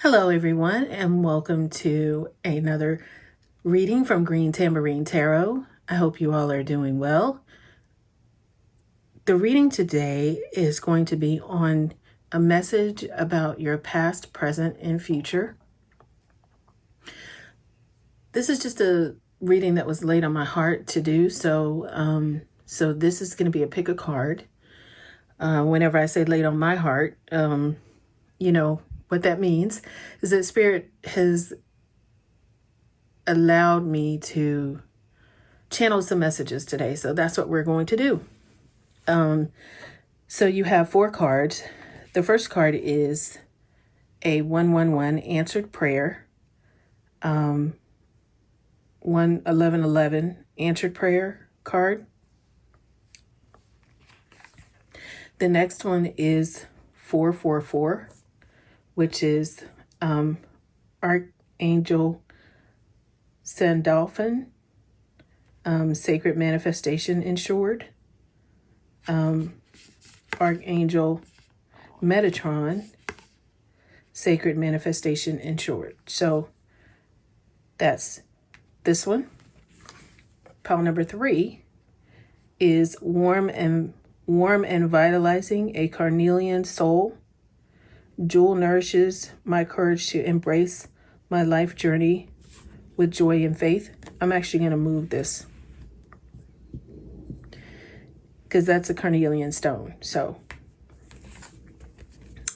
Hello, everyone, and welcome to another reading from Green Tambourine Tarot. I hope you all are doing well. The reading today is going to be on a message about your past, present, and future. This is just a reading that was laid on my heart to do, so this is going to be a pick a card. Whenever I say laid on my heart, you know what that means is that Spirit has allowed me to channel some messages today. So that's what we're going to do. So you have 4 cards. The first card is a 111 answered prayer. 11111 answered prayer card. The next one is 444, which is Archangel Sandalphon, Sacred Manifestation Ensured. Archangel Metatron, Sacred Manifestation Ensured. So that's this one. Pile number 3 is warm and vitalizing, a carnelian soul. Jewel nourishes my courage to embrace my life journey with joy and faith. I'm actually going to move this because that's a carnelian stone. So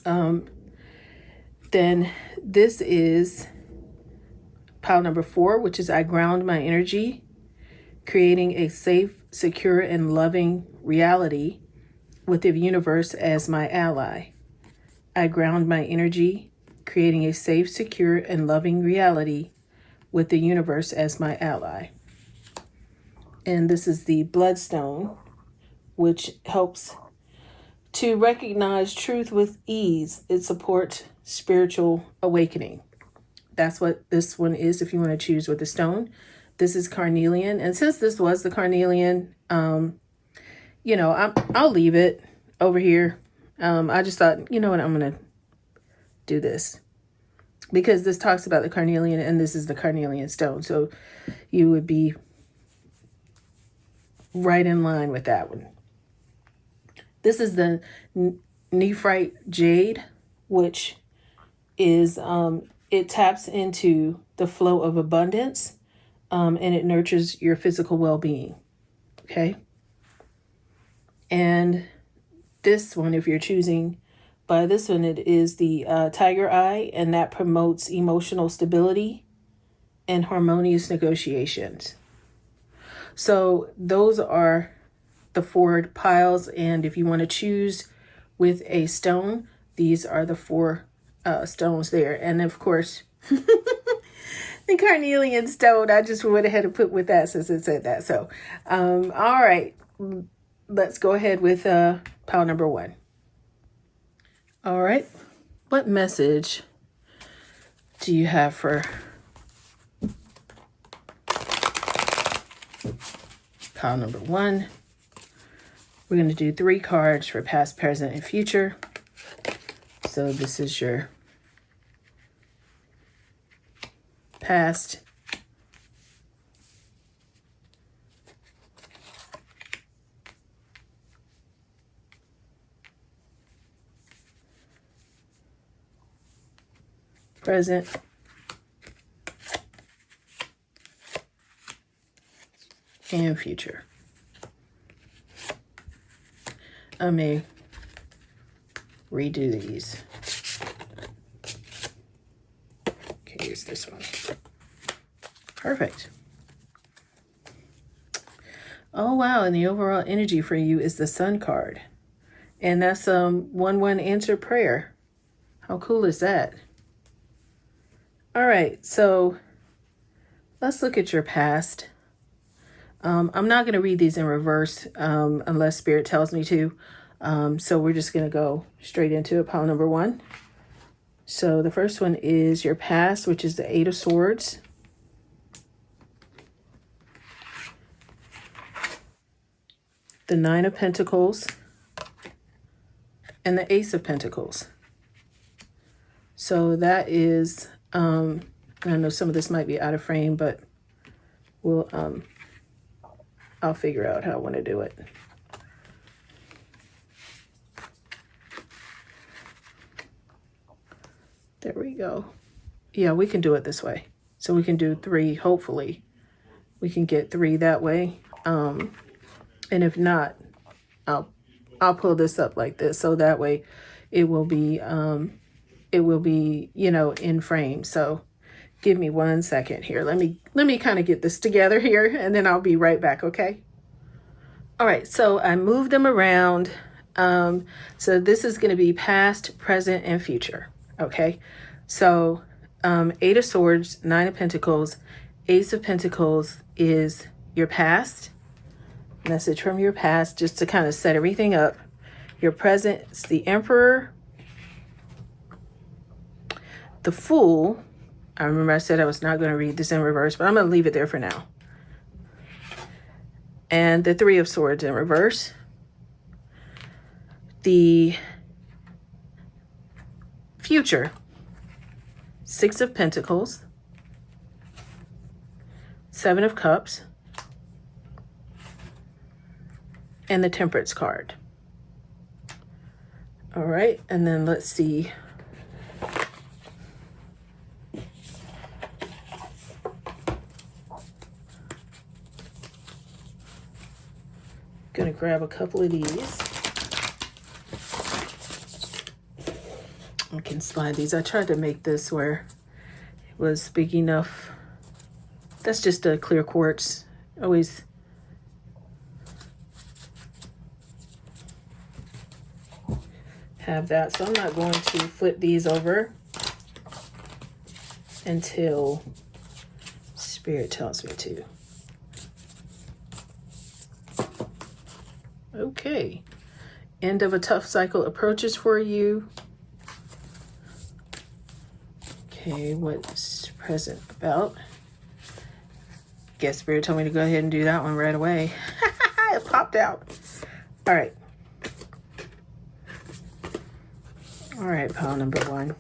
then this is pile number 4, which is I ground my energy, creating a safe, secure, and loving reality with the universe as my ally. I ground my energy, creating a safe, secure, and loving reality with the universe as my ally. And this is the bloodstone, which helps to recognize truth with ease. It supports spiritual awakening. That's what this one is if you want to choose with the stone. This is carnelian. And since this was the carnelian, I'll leave it over here. I just thought, you know what, I'm going to do this because this talks about the carnelian and this is the carnelian stone. So you would be right in line with that one. This is the nephrite jade, which is, it taps into the flow of abundance, and it nurtures your physical well-being. Okay. And this one, if you're choosing by this one, it is the tiger eye, and that promotes emotional stability and harmonious negotiations. So those are the 4 piles, and if you want to choose with a stone, these are the 4 stones there. And of course, the carnelian stone, I just went ahead and put with that since it said that. So, all right, let's go ahead with pile number 1. All right, what message do you have for pile number 1? We're going to do 3 cards for past, present, and future. So this is your past, present, and future. I may redo these. Okay, here's this one. Perfect. Oh, wow. And the overall energy for you is the Sun card. And that's 1-1 answered prayer. How cool is that? All right, so let's look at your past. I'm not going to read these in reverse unless Spirit tells me to. So we're just going to go straight into it. Pile number 1. So the first one is your past, which is the 8 of Swords. The 9 of Pentacles. And the Ace of Pentacles. So that is, I know some of this might be out of frame, but we'll, I'll figure out how I want to do it. There we go. Yeah, we can do it this way. So we can do 3, hopefully. We can get 3 that way. And if not, I'll pull this up like this. So that way it will be, you know, in frame. So give me 1 second here. Let me kind of get this together here, and then I'll be right back, okay? All right, so I moved them around. So this is going to be past, present, and future, okay? So 8 of Swords, 9 of Pentacles, Ace of Pentacles is your past. Message from your past, just to kind of set everything up. Your present is the Emperor. The Fool. I remember I said I was not going to read this in reverse, but I'm going to leave it there for now. And the 3 of Swords in reverse. The future. 6 of Pentacles. 7 of Cups. And the Temperance card. All right, and then let's see. Gonna grab a couple of these. I can slide these. I tried to make this where it was big enough. That's just a clear quartz. Always have that. So I'm not going to flip these over until Spirit tells me to. Okay. End of a tough cycle approaches for you. Okay, what's present about? Guess Spirit told me to go ahead and do that one right away. It popped out. All right. All right, pile number 1.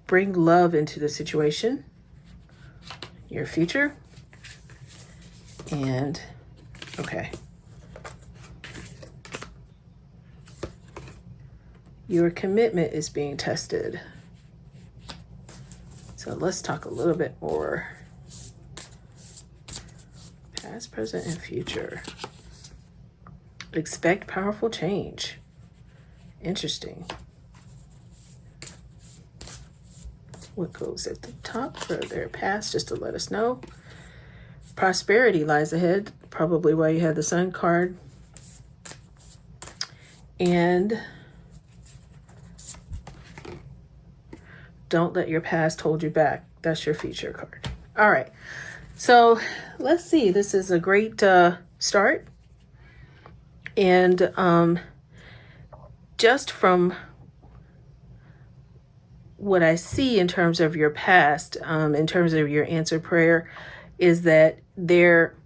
Bring love into the situation. Your future. And, okay. Your commitment is being tested. So let's talk a little bit more. Past, present, and future. Expect powerful change. Interesting. What goes at the top for their past, just to let us know. Prosperity lies ahead, probably why you had the Sun card. And don't let your past hold you back. That's your future card. All right. So let's see. This is a great start. And just from what I see in terms of your past, in terms of your answered prayer, is that there,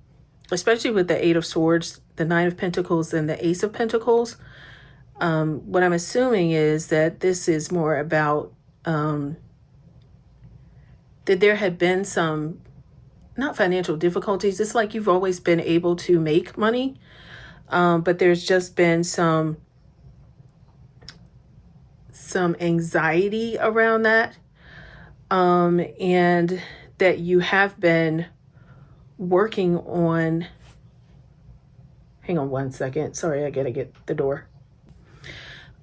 especially with the 8 of Swords, the 9 of Pentacles, and the Ace of Pentacles, what I'm assuming is that this is more about that there had been some, not financial difficulties. It's like you've always been able to make money, but there's just been some anxiety around that, and that you have been working on. Hang on 1 second. Sorry, I gotta get the door.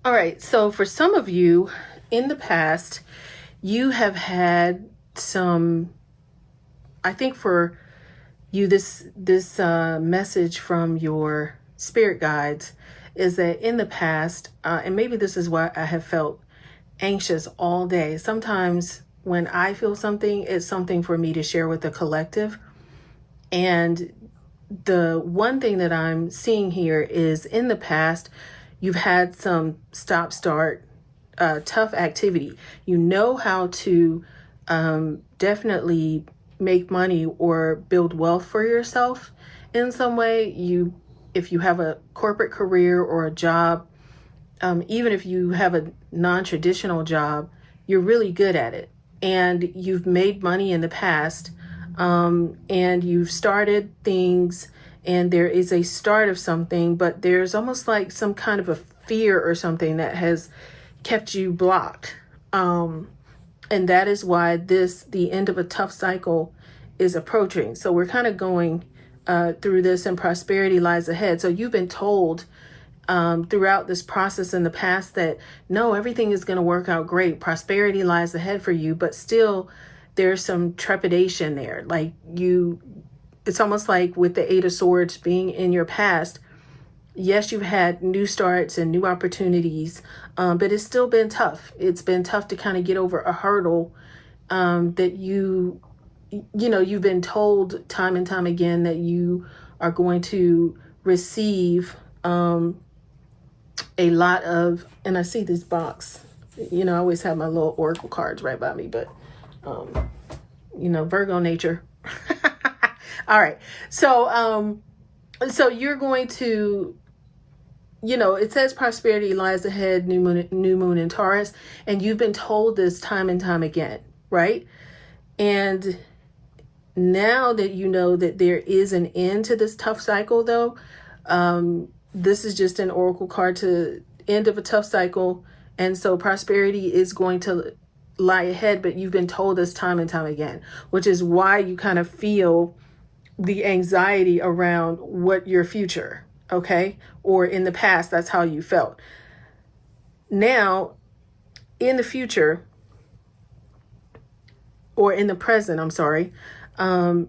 All right, so for some of you in the past, you have had some, I think for you, this message from your spirit guides is that in the past, and maybe this is why I have felt anxious all day. Sometimes when I feel something, it's something for me to share with the collective. And the one thing that I'm seeing here is in the past, you've had some stop-start, tough activity. You know how to definitely make money or build wealth for yourself in some way. If you have a corporate career or a job, even if you have a non-traditional job, you're really good at it. And you've made money in the past, and you've started things, and there is a start of something, but there's almost like some kind of a fear or something that has kept you blocked. And that is why the end of a tough cycle is approaching. So we're kind of going through this, and prosperity lies ahead. So you've been told throughout this process in the past that no, everything is going to work out great. Prosperity lies ahead for you, but still there's some trepidation there. Like it's almost like with the Eight of Swords being in your past. Yes, you've had new starts and new opportunities, but it's still been tough. It's been tough to kind of get over a hurdle that you've been told time and time again that you are going to receive a lot of, and I see this box, I always have my little oracle cards right by me, but, Virgo nature. All right. So you're going to, it says prosperity lies ahead, new moon in Taurus, and you've been told this time and time again, right? And now that you know that there is an end to this tough cycle, though, this is just an oracle card to end of a tough cycle. And so prosperity is going to lie ahead, but you've been told this time and time again, which is why you kind of feel the anxiety around what your future, okay? Or in the past, that's how you felt. Now, in the future, or in the present, I'm sorry, and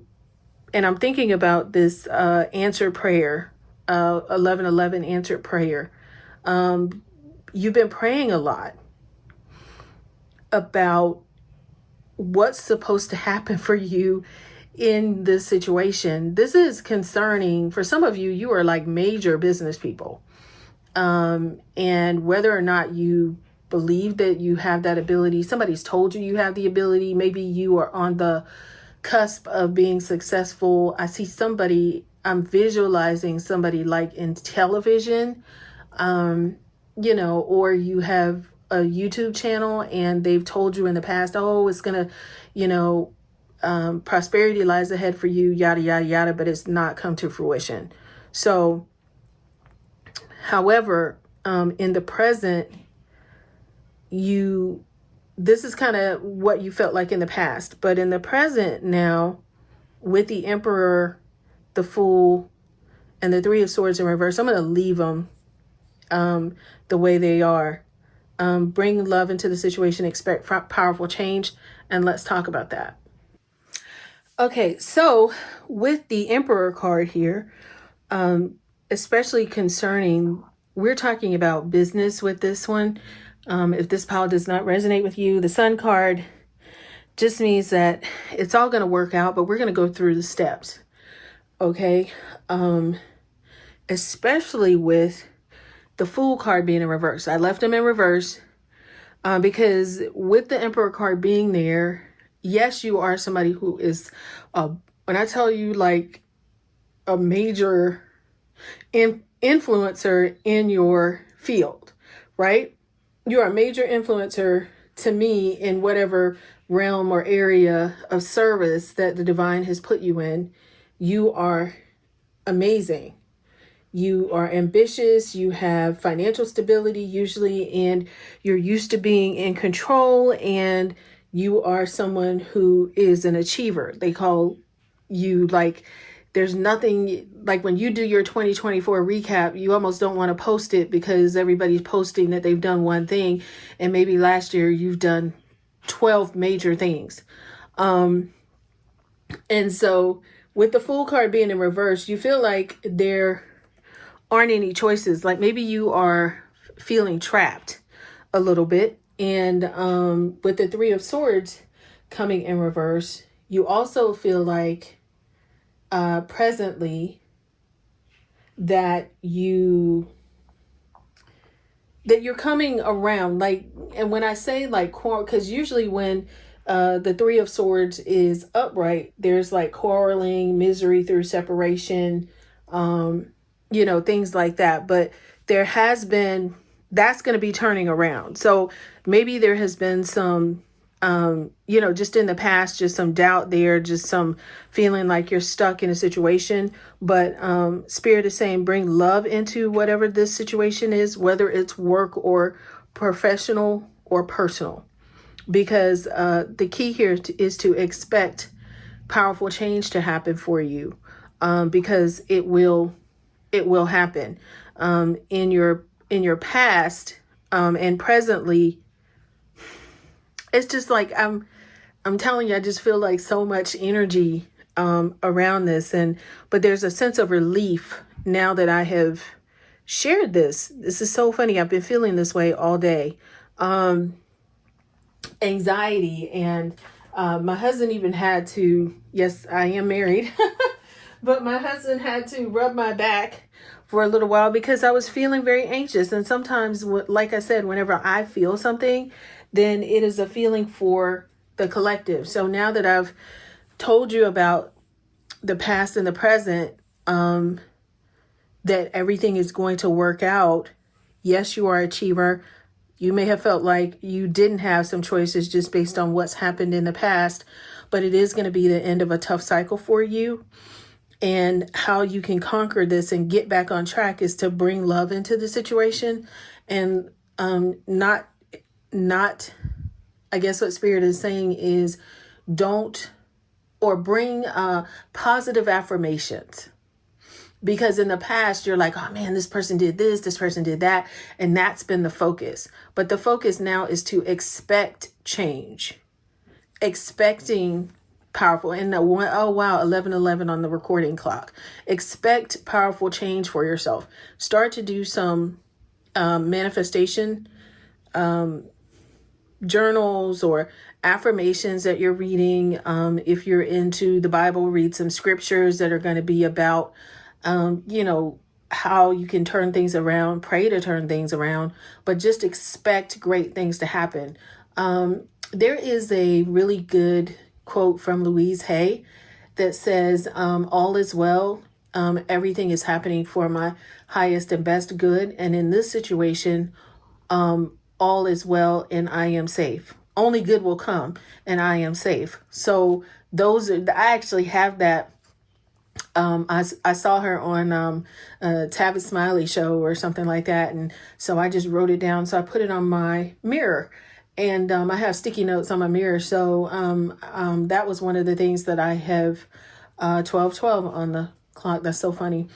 I'm thinking about this answered prayer, 1111 answered prayer. You've been praying a lot about what's supposed to happen for you in this situation. This is concerning for some of you. You are like major business people, and whether or not you believe that you have that ability, somebody's told you have the ability. Maybe you are on the cusp of being successful. I see somebody, I'm visualizing somebody like in television, or you have a YouTube channel and they've told you in the past, oh, it's gonna, prosperity lies ahead for you, yada, yada, yada, but it's not come to fruition. So, however, in the present, this is kind of what you felt like in the past, but in the present now, with the Emperor, the Fool, and the Three of Swords in reverse, I'm going to leave them the way they are. Bring love into the situation, expect powerful change, and let's talk about that. Okay, so with the Emperor card here, especially concerning, we're talking about business with this one. If this pile does not resonate with you, the Sun card just means that it's all going to work out, but we're going to go through the steps. Okay. Especially with the Fool card being in reverse. I left them in reverse because with the Emperor card being there, yes, you are somebody who is, when I tell you like a major influencer in your field, right? You are a major influencer to me in whatever realm or area of service that the divine has put you in. You are amazing. You are ambitious. You have financial stability usually, and you're used to being in control, and you are someone who is an achiever. They call you like, there's nothing, like when you do your 2024 recap, you almost don't want to post it because everybody's posting that they've done one thing. And maybe last year you've done 12 major things. And so with the Fool card being in reverse, you feel like there aren't any choices. Like maybe you are feeling trapped a little bit. And with the Three of Swords coming in reverse, you also feel like presently that you're coming around, like, and when I say like, because usually when the Three of Swords is upright, there's like quarreling, misery through separation, things like that. But there has been that's going to be turning around. So maybe there has been some, just in the past, just some doubt there, just some feeling like you're stuck in a situation. But Spirit is saying bring love into whatever this situation is, whether it's work or professional or personal. Because the key here is to expect powerful change to happen for you, because it will happen in your past and presently. It's just like I'm telling you, I just feel like so much energy around this, but there's a sense of relief now that I have shared this. This is so funny. I've been feeling this way all day. Anxiety, and my husband even had to, yes, I am married, but my husband had to rub my back for a little while because I was feeling very anxious. And sometimes, like I said, whenever I feel something, then it is a feeling for the collective. So now that I've told you about the past and the present, that everything is going to work out. Yes, you are an achiever. You may have felt like you didn't have some choices just based on what's happened in the past, but it is going to be the end of a tough cycle for you. And how you can conquer this and get back on track is to bring love into the situation, and not, I guess what Spirit is saying is bring positive affirmations. Because in the past, you're like, oh man, this person did this person did that. And that's been the focus. But the focus now is to expect change. Expecting powerful. And oh wow, 11:11 on the recording clock. Expect powerful change for yourself. Start to do some manifestation journals or affirmations that you're reading. If you're into the Bible, read some scriptures that are going to be about how you can turn things around, pray to turn things around, but just expect great things to happen. There is a really good quote from Louise Hay that says, all is well. Everything is happening for my highest and best good. And in this situation, all is well and I am safe. Only good will come and I am safe. So I actually have that. I saw her on Tavis Smiley show or something like that. And so I just wrote it down. So I put it on my mirror, and I have sticky notes on my mirror. So that was one of the things that I have 12:12 on the clock. That's so funny.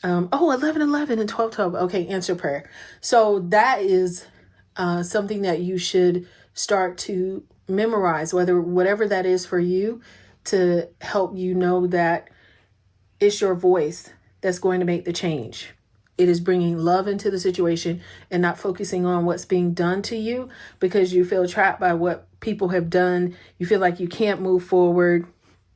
11:11 and 12:12. Okay, answer prayer. So that is something that you should start to memorize, whatever that is for you, to help you know that it's your voice that's going to make the change. It is bringing love into the situation and not focusing on what's being done to you because you feel trapped by what people have done. You feel like you can't move forward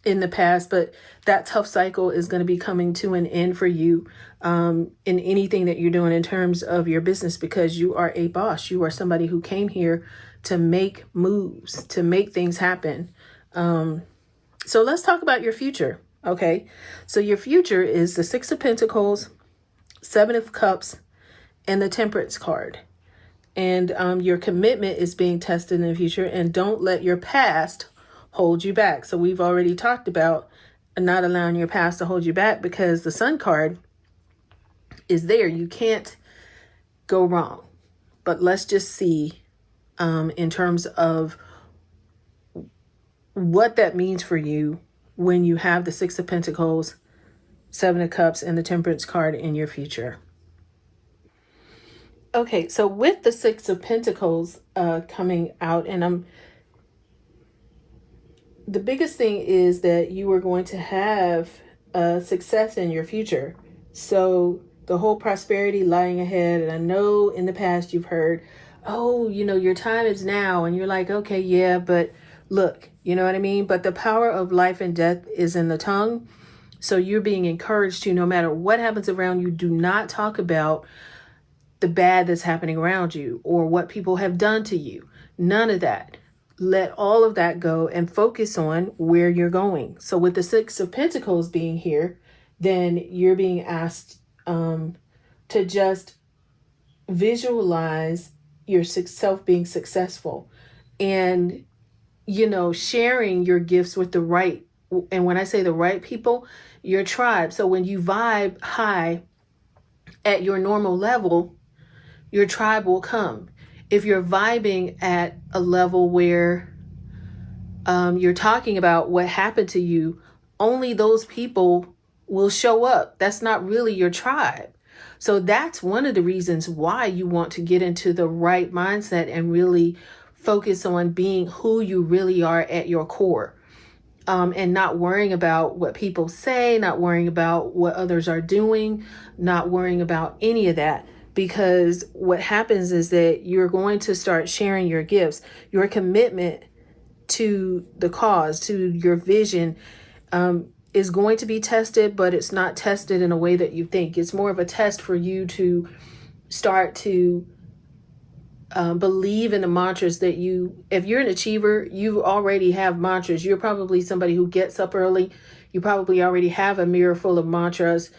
in the past, but that tough cycle is going to be coming to an end for you in anything that you're doing in terms of your business, because you are a boss. You are somebody who came here to make moves, to make things happen. So let's talk about your future. Okay, so your future is the Six of Pentacles, Seven of Cups, and the Temperance card. And your commitment is being tested in the future, and don't let your past hold you back. So we've already talked about not allowing your past to hold you back, because the Sun card is there. You can't go wrong. But let's just see in terms of what that means for you when you have the Six of Pentacles, Seven of Cups, and the Temperance card in your future. Okay, so with the Six of Pentacles coming out, and the biggest thing is that you are going to have success in your future. So the whole prosperity lying ahead, and I know in the past you've heard, oh, your time is now, and you're like, okay, yeah, but look, you know what I mean? But the power of life and death is in the tongue. So you're being encouraged to, no matter what happens around you, do not talk about the bad that's happening around you or what people have done to you. None of that. Let all of that go and focus on where you're going. So with the Six of Pentacles being here, then you're being asked to just visualize yourself being successful and, sharing your gifts with the right. And when I say the right people, your tribe. So when you vibe high at your normal level, your tribe will come. If you're vibing at a level where you're talking about what happened to you, only those people will show up. That's not really your tribe. So that's one of the reasons why you want to get into the right mindset and really focus on being who you really are at your core. And not worrying about what people say, not worrying about what others are doing, not worrying about any of that. Because what happens is that you're going to start sharing your gifts, your commitment to the cause, to your vision, is going to be tested, but it's not tested in a way that you think. It's more of a test for you to start to believe in the mantras that if you're an achiever, you already have mantras. You're probably somebody who gets up early. You probably already have a mirror full of mantras.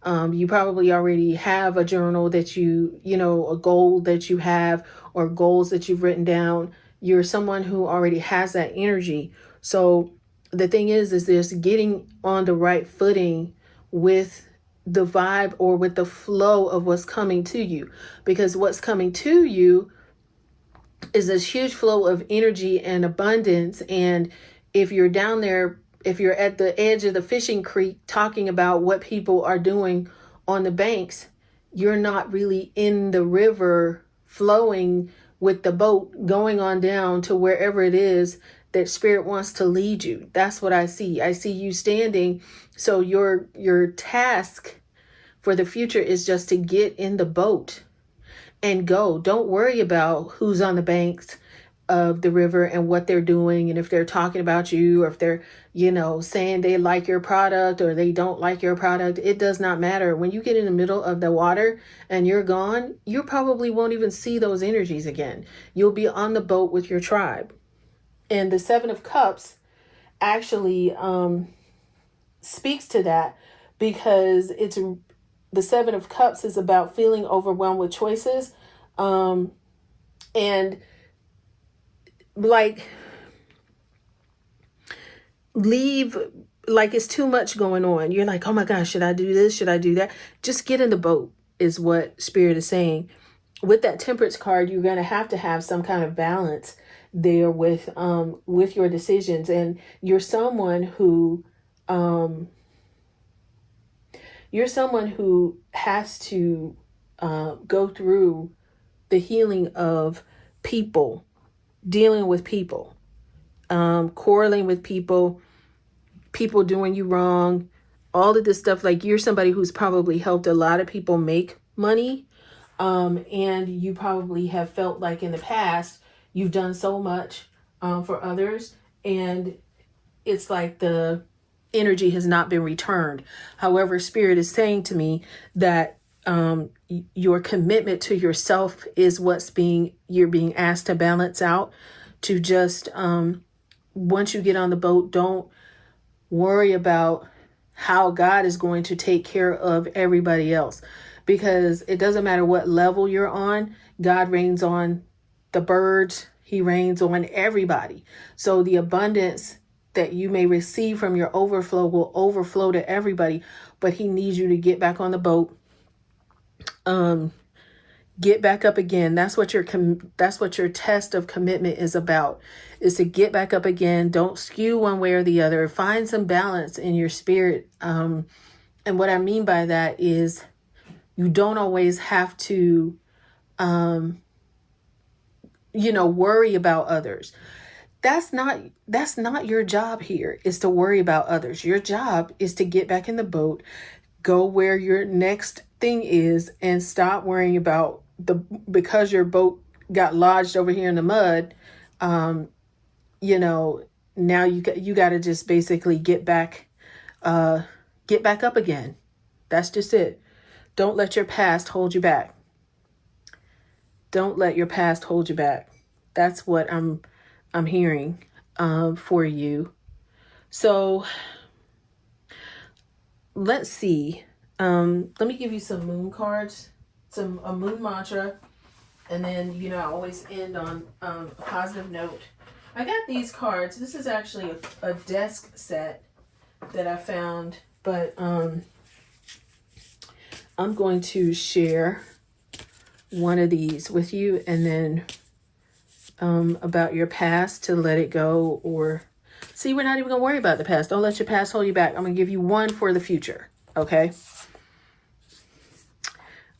You probably already have a journal that a goal that you have, or goals that you've written down. You're someone who already has that energy. So the thing is just getting on the right footing with the vibe or with the flow of what's coming to you. Because what's coming to you is this huge flow of energy and abundance. And if you're down there, if you're at the edge of the fishing creek talking about what people are doing on the banks, you're not really in the river flowing with the boat going on down to wherever it is that spirit wants to lead you. That's what I see. I see you standing. So your task for the future is just to get in the boat and go. Don't worry about who's on the banks of the river and what they're doing, and if they're talking about you, or if they're, saying they like your product or they don't like your product. It does not matter. When you get in the middle of the water and you're gone, you probably won't even see those energies again. You'll be on the boat with your tribe. And the Seven of Cups actually speaks to that, because the Seven of Cups is about feeling overwhelmed with choices, and it's too much going on. You're like, oh my gosh, should I do this? Should I do that? Just get in the boat is what Spirit is saying. With that Temperance card, you're going to have some kind of balance there with your decisions. And you're someone who has to go through the healing of people, dealing with people, quarreling with people doing you wrong, all of this stuff. Like, you're somebody who's probably helped a lot of people make money. And you probably have felt like in the past, you've done so much for others, and it's like the energy has not been returned. However, Spirit is saying to me that your commitment to yourself is you're being asked to balance out, to just, once you get on the boat, don't worry about how God is going to take care of everybody else, because it doesn't matter what level you're on. God reigns on the birds. He reigns on everybody. So the abundance that you may receive from your overflow will overflow to everybody, but he needs you to get back on the boat. Get back up again. That's what your test of commitment is about, is to get back up again. Don't skew one way or the other. Find some balance in your spirit. And what I mean by that is, you don't always have to, worry about others. That's not your job here, is to worry about others. Your job is to get back in the boat, go where your next thing is, and stop worrying about because your boat got lodged over here in the mud. Now you got to just basically get back up again. That's just it. Don't let your past hold you back. Don't let your past hold you back. That's what I'm hearing for you. So let's see. Let me give you some moon cards a moon mantra, and then, you know, I always end on a positive note. I got these cards. This is actually a desk set that I found, but I'm going to share one of these with you, and then about your past, to let it go. Or see, we're not even gonna worry about the past. Don't let your past hold you back. I'm gonna give you one for the future. Okay.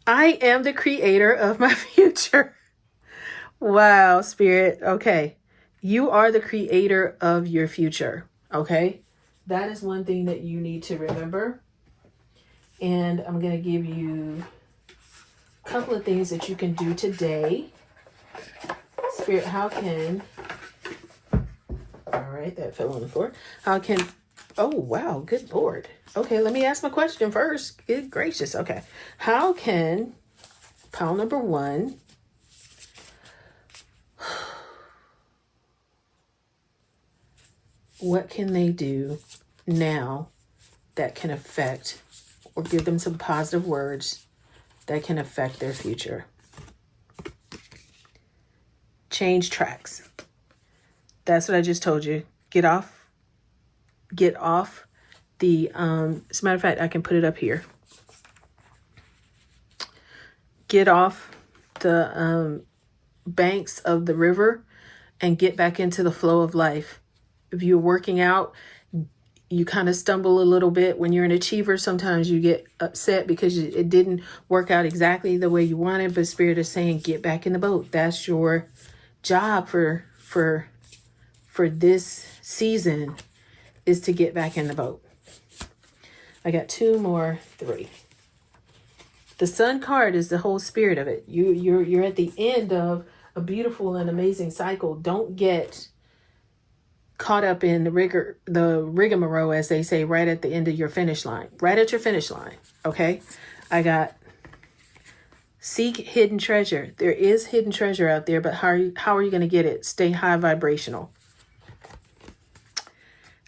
I am the creator of my future. Wow, Spirit. Okay. You are the creator of your future. Okay. That is one thing that you need to remember. And I'm going to give you a couple of things that you can do today. Spirit, how can... All right, that fell on the floor. How can... Oh, wow. Good Lord. Okay, let me ask my question first. Good gracious. Okay. How can... Pile number 1... What can they do now that can affect, or give them some positive words that can affect their future? Change tracks. That's what I just told you. Get off the, as a matter of fact, I can put it up here. Get off the banks of the river and get back into the flow of life. If you're working out, you kind of stumble a little bit. When you're an achiever, sometimes you get upset because it didn't work out exactly the way you wanted, but Spirit is saying, get back in the boat. That's your job for this season, is to get back in the boat. I got 2 more, 3. The Sun card is the whole spirit of it. You're at the end of a beautiful and amazing cycle. Don't get caught up in the rigmarole, as they say, right at the end of your finish line. Right at your finish line. Okay. I got seek hidden treasure. There is hidden treasure out there, but how are you going to get it? Stay high vibrational.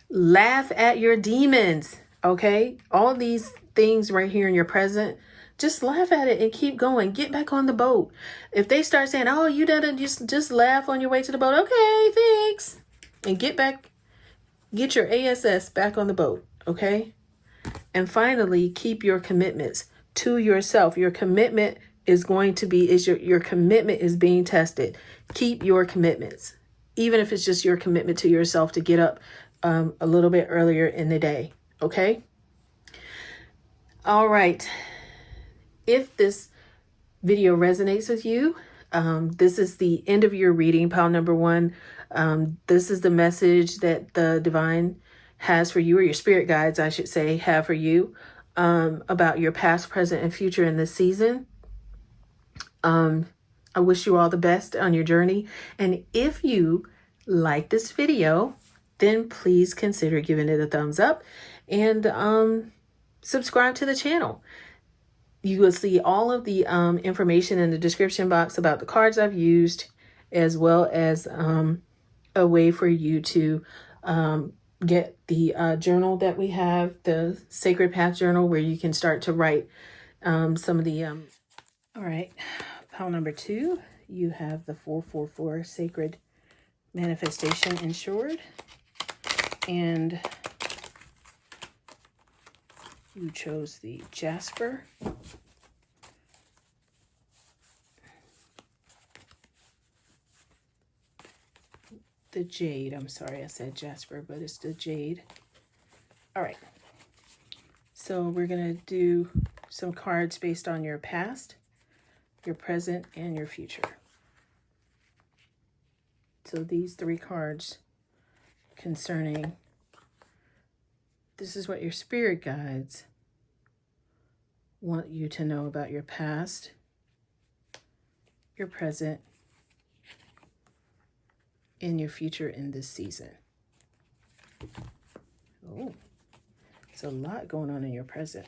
Laugh at your demons. Okay. All these things right here in your present, just laugh at it and keep going. Get back on the boat. If they start saying, oh, you didn't, just laugh on your way to the boat. Okay, thanks. And get your ASS back on the boat, okay? And finally, keep your commitments to yourself. Your commitment is your commitment is being tested. Keep your commitments, even if it's just your commitment to yourself to get up a little bit earlier in the day, okay? All right. If this video resonates with you, this is the end of your reading, pile number 1. This is the message that the divine has for you, or your spirit guides, I should say, have for you, about your past, present, and future in this season. I wish you all the best on your journey. And if you like this video, then please consider giving it a thumbs up and subscribe to the channel. You will see all of the information in the description box about the cards I've used, as well as a way for you to get the journal that we have, the Sacred Path Journal, where you can start to write some of the... All right, pile number 2, you have the 444 Sacred Manifestation Insured. And you chose the Jasper. The Jade. I'm sorry I said Jasper, but it's the Jade. All right. So we're going to do some cards based on your past, your present, and your future. So these 3 cards concerning, this is what your spirit guides want you to know about your past, your present, and your future in this season. Oh, there's a lot going on in your present.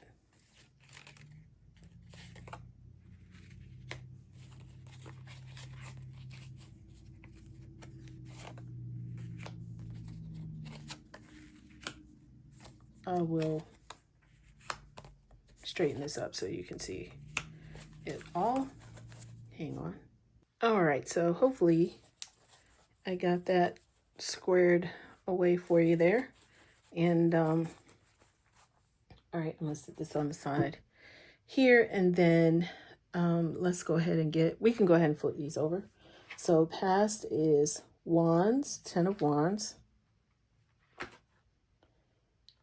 I will straighten this up so you can see it all. Hang on. All right, so hopefully I got that squared away for you there. And all right, I'm gonna set this on the side here, and then let's go ahead and we can go ahead and flip these over. So past is Wands, 10 of Wands,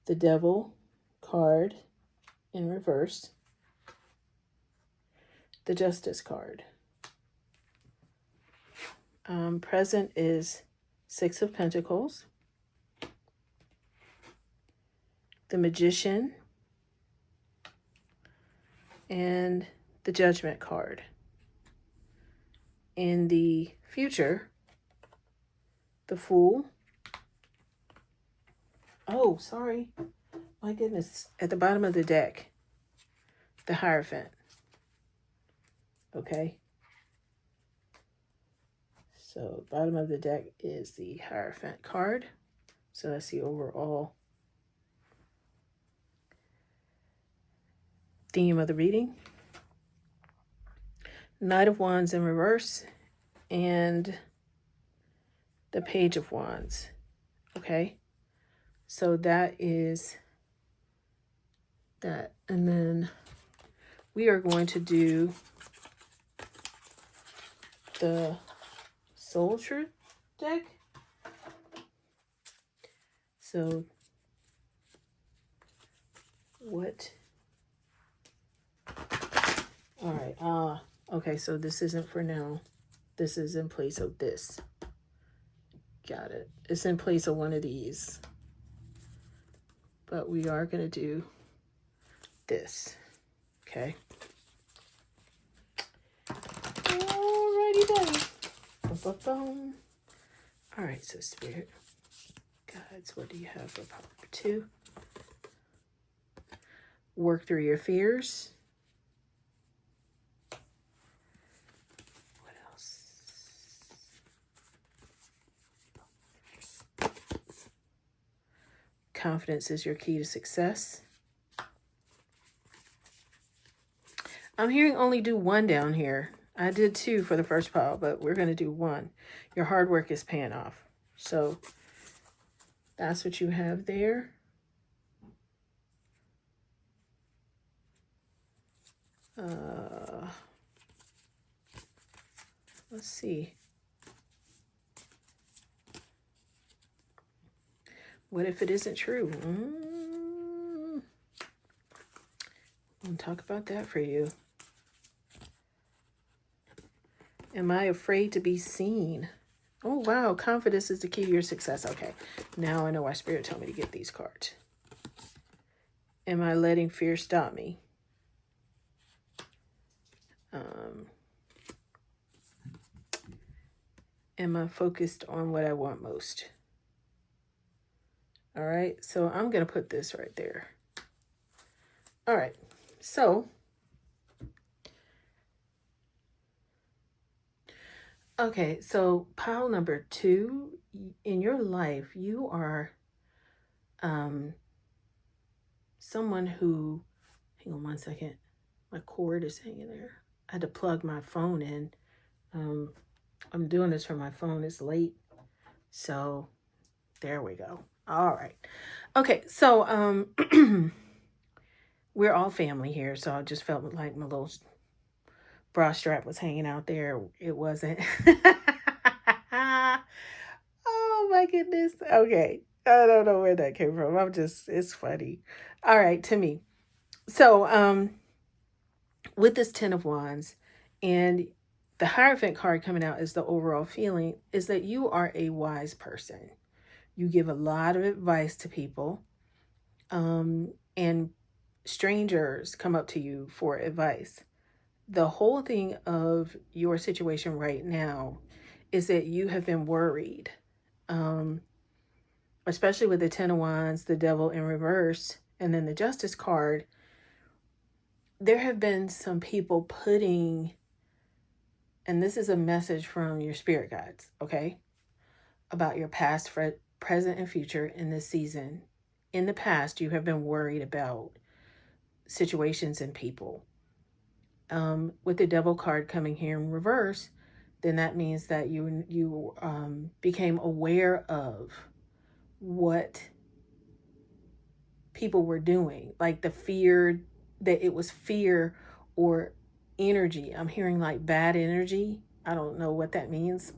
the Devil card in reverse, the Justice card. Present is 6 of Pentacles, the Magician, and the Judgment card. In the future, the Fool. Oh, sorry. My goodness. At the bottom of the deck, the Hierophant. Okay. So bottom of the deck is the Hierophant card. So that's the overall theme of the reading. Knight of Wands in reverse and the Page of Wands. Okay. So that is that. And then we are going to do the Soul Truth deck. So what? All right. Okay, so this isn't for now. This is in place of this. Got it. It's in place of one of these. But we are going to do this. Okay. Alrighty then. Ba-ba-boom. All right, so Spirit Guides, what do you have for power 2? Work through your fears. What else? Confidence is your key to success. I'm hearing only do 1 down here. I did 2 for the first pile, but we're going to do 1. Your hard work is paying off. So that's what you have there. Let's see. What if it isn't true? I'll talk about that for you. Am I afraid to be seen? Oh, wow. Confidence is the key to your success. Okay. Now I know why Spirit told me to get these cards. Am I letting fear stop me? Am I focused on what I want most? All right. So I'm going to put this right there. All right. So okay, so pile number 2, in your life, you are someone who, hang on one second, my cord is hanging there. I had to plug my phone in. I'm doing this from my phone, it's late. So there we go. All right. Okay, so we're all family here, so I just felt like my little bra strap was hanging out there. It wasn't. Oh my goodness. Okay. I don't know where that came from. It's funny. All right, to me. So, with this 10 of Wands and the Hierophant card coming out, is the overall feeling is that you are a wise person. You give a lot of advice to people, and strangers come up to you for advice. The whole thing of your situation right now is that you have been worried, especially with the 10 of Wands, the Devil in reverse, and then the Justice card. There have been some people putting, and this is a message from your spirit guides, okay, about your past, present, and future in this season. In the past, you have been worried about situations and people. with the devil card coming here in reverse, then that means that you became aware of what people were doing, like the fear, that it was fear or energy. I'm hearing like bad energy. I don't know what that means.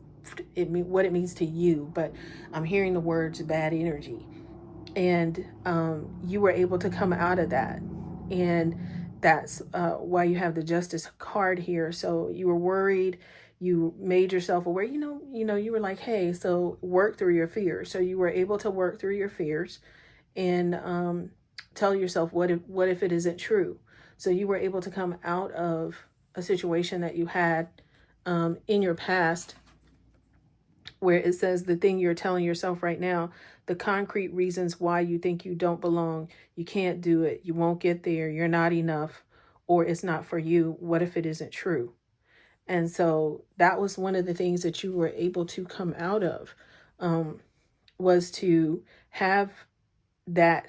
What it means to you, but I'm hearing the words bad energy, and you were able to come out of that, and that's why you have the justice card here. So you were worried, you made yourself aware, you were like, hey, so work through your fears. So you were able to work through your fears, and tell yourself, what if it isn't true? So you were able to come out of a situation that you had in your past, where it says the thing you're telling yourself right now, the concrete reasons why you think you don't belong, you can't do it, you won't get there, you're not enough, or it's not for you. What if it isn't true? And so that was one of the things that you were able to come out of, was to have that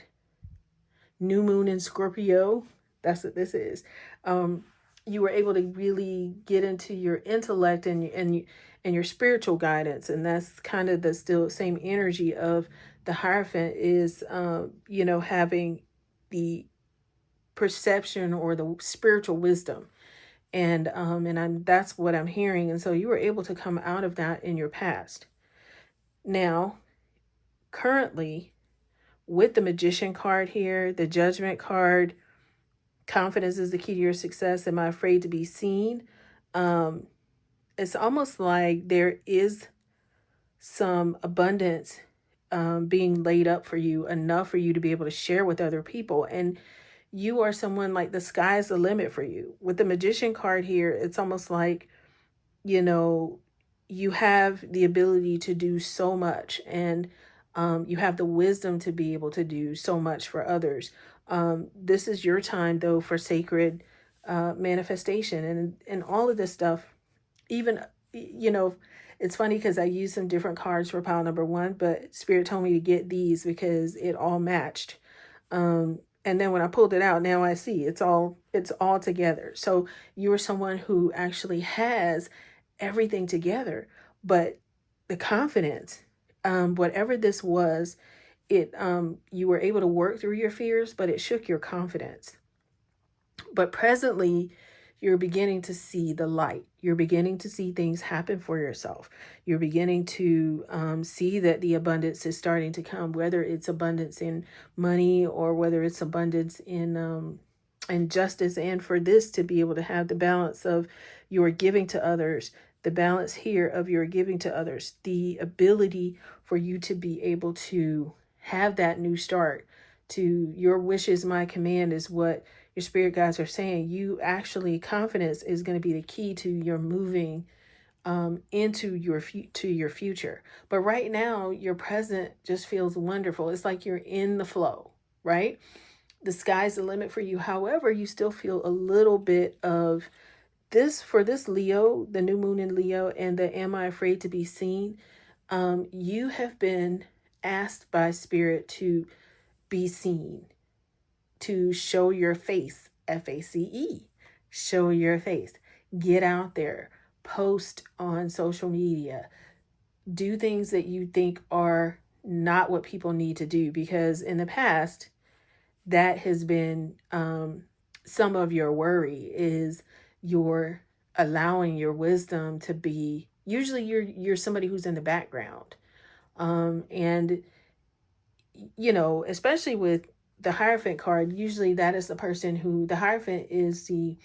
new moon in Scorpio. That's what this is. You were able to really get into your intellect and your spiritual guidance, and that's kind of the still same energy of the Hierophant is, having the perception or the spiritual wisdom, and that's what I'm hearing. And so you were able to come out of that in your past. Now, currently, with the Magician card here, the Judgment card, confidence is the key to your success. Am I afraid to be seen? It's almost like there is some abundance being laid up for you, enough for you to be able to share with other people. And you are someone like the sky's the limit for you. With the Magician card here, it's almost like, you have the ability to do so much, and you have the wisdom to be able to do so much for others. This is your time, though, for sacred manifestation and all of this stuff. Even, it's funny because I used some different cards for pile number 1, but Spirit told me to get these because it all matched. And then when I pulled it out, now I see it's all together. So you are someone who actually has everything together, but the confidence, whatever this was, you were able to work through your fears, but it shook your confidence. But presently, you're beginning to see the light. You're beginning to see things happen for yourself. You're beginning to see that the abundance is starting to come, whether it's abundance in money or whether it's abundance in justice. And for this to be able to have the balance of your giving to others, the balance here of your giving to others, the ability for you to be able to have that new start, to your wish is my command, is what your spirit guides are saying. You actually, confidence is going to be the key to your moving into your future. But right now, your present just feels wonderful. It's like you're in the flow, right? The sky's the limit for you. However, you still feel a little bit of this, for this Leo, the new moon in Leo, and the am I afraid to be seen? You have been asked by Spirit to be seen, to show your face, FACE, show your face, get out there, post on social media, do things that you think are not what people need to do, because in the past, that has been some of your worry, is you're allowing your wisdom to be, usually you're somebody who's in the background. And especially with the Hierophant card, usually that is the person who, the Hierophant is the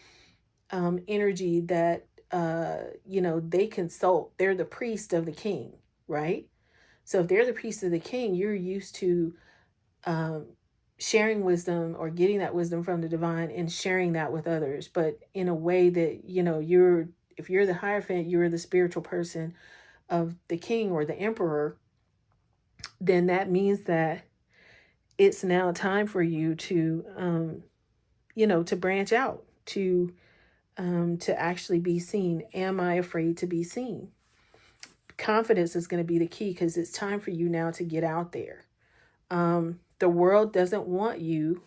energy that, they consult. They're the priest of the king, right? So if they're the priest of the king, you're used to sharing wisdom or getting that wisdom from the divine and sharing that with others, but in a way that, if you're the Hierophant, you're the spiritual person of the king or the emperor, then that means that it's now time for you to, to branch out, to actually be seen. Am I afraid to be seen? Confidence is going to be the key, because it's time for you now to get out there. The world doesn't want you.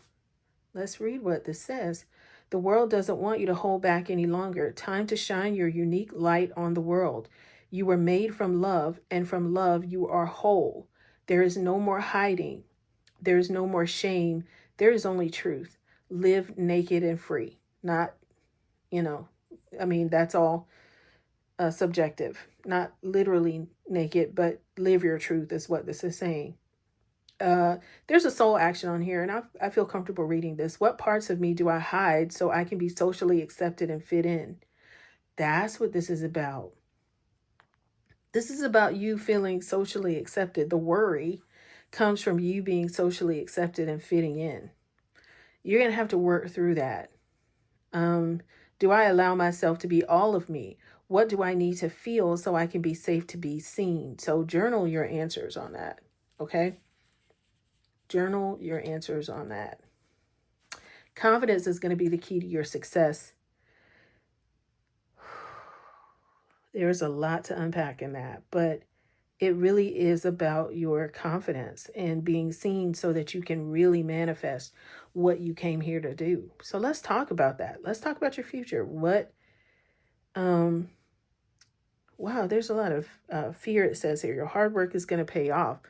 Let's read what this says. The world doesn't want you to hold back any longer. Time to shine your unique light on the world. You were made from love, and from love you are whole. There is no more hiding. There is no more shame. There is only truth. Live naked and free. Not, that's all subjective. Not literally naked, but live your truth is what this is saying. There's a soul action on here, and I feel comfortable reading this. What parts of me do I hide so I can be socially accepted and fit in? That's what this is about. This is about you feeling socially accepted. The worry comes from you being socially accepted and fitting in. You're going to have to work through that. Do I allow myself to be all of me? What do I need to feel so I can be safe to be seen? So journal your answers on that, okay? Journal your answers on that. Confidence is going to be the key to your success. There's a lot to unpack in that, but it really is about your confidence and being seen so that you can really manifest what you came here to do. So let's talk about that. Let's talk about your future. Wow, there's a lot of fear, it says here. Your hard work is going to pay off.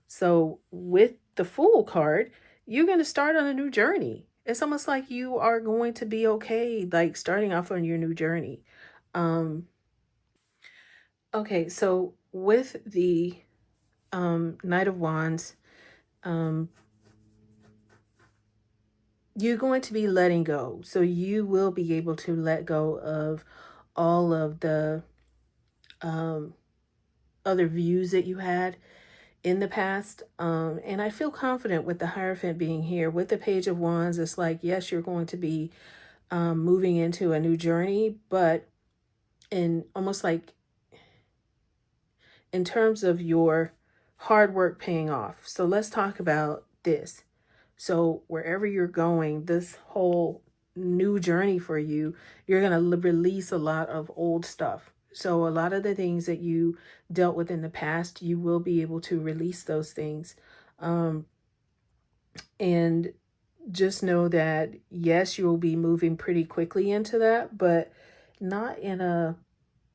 So with the Fool card, you're going to start on a new journey. It's almost like you are going to be okay, like starting off on your new journey. Okay, so with the Knight of Wands, you're going to be letting go. So you will be able to let go of all of the other views that you had in the past. And I feel confident with the Hierophant being here. With the Page of Wands, it's like, yes, you're going to be moving into a new journey, but in almost like in terms of your hard work paying off. So let's talk about this. So wherever you're going, this whole new journey for you, you're going to release a lot of old stuff. So a lot of the things that you dealt with in the past, you will be able to release those things. And just know that, yes, you will be moving pretty quickly into that, but not in a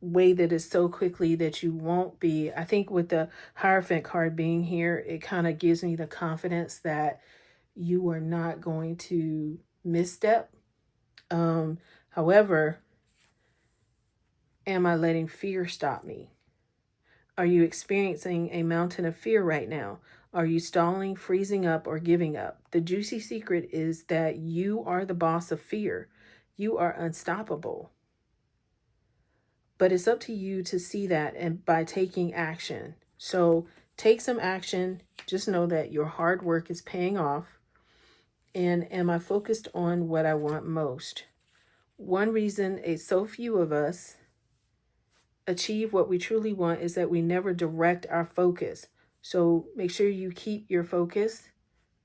way that is so quickly that you won't be. I think with the Hierophant card being here, it kind of gives me the confidence that you are not going to misstep. However, am I letting fear stop me? Are you experiencing a mountain of fear right now? Are you stalling, freezing up, or giving up? The juicy secret is that you are the boss of fear. You are unstoppable. But it's up to you to see that and by taking action. So take some action. Just know that your hard work is paying off. And am I focused on what I want most? One reason so few of us achieve what we truly want is that we never direct our focus. So make sure you keep your focus.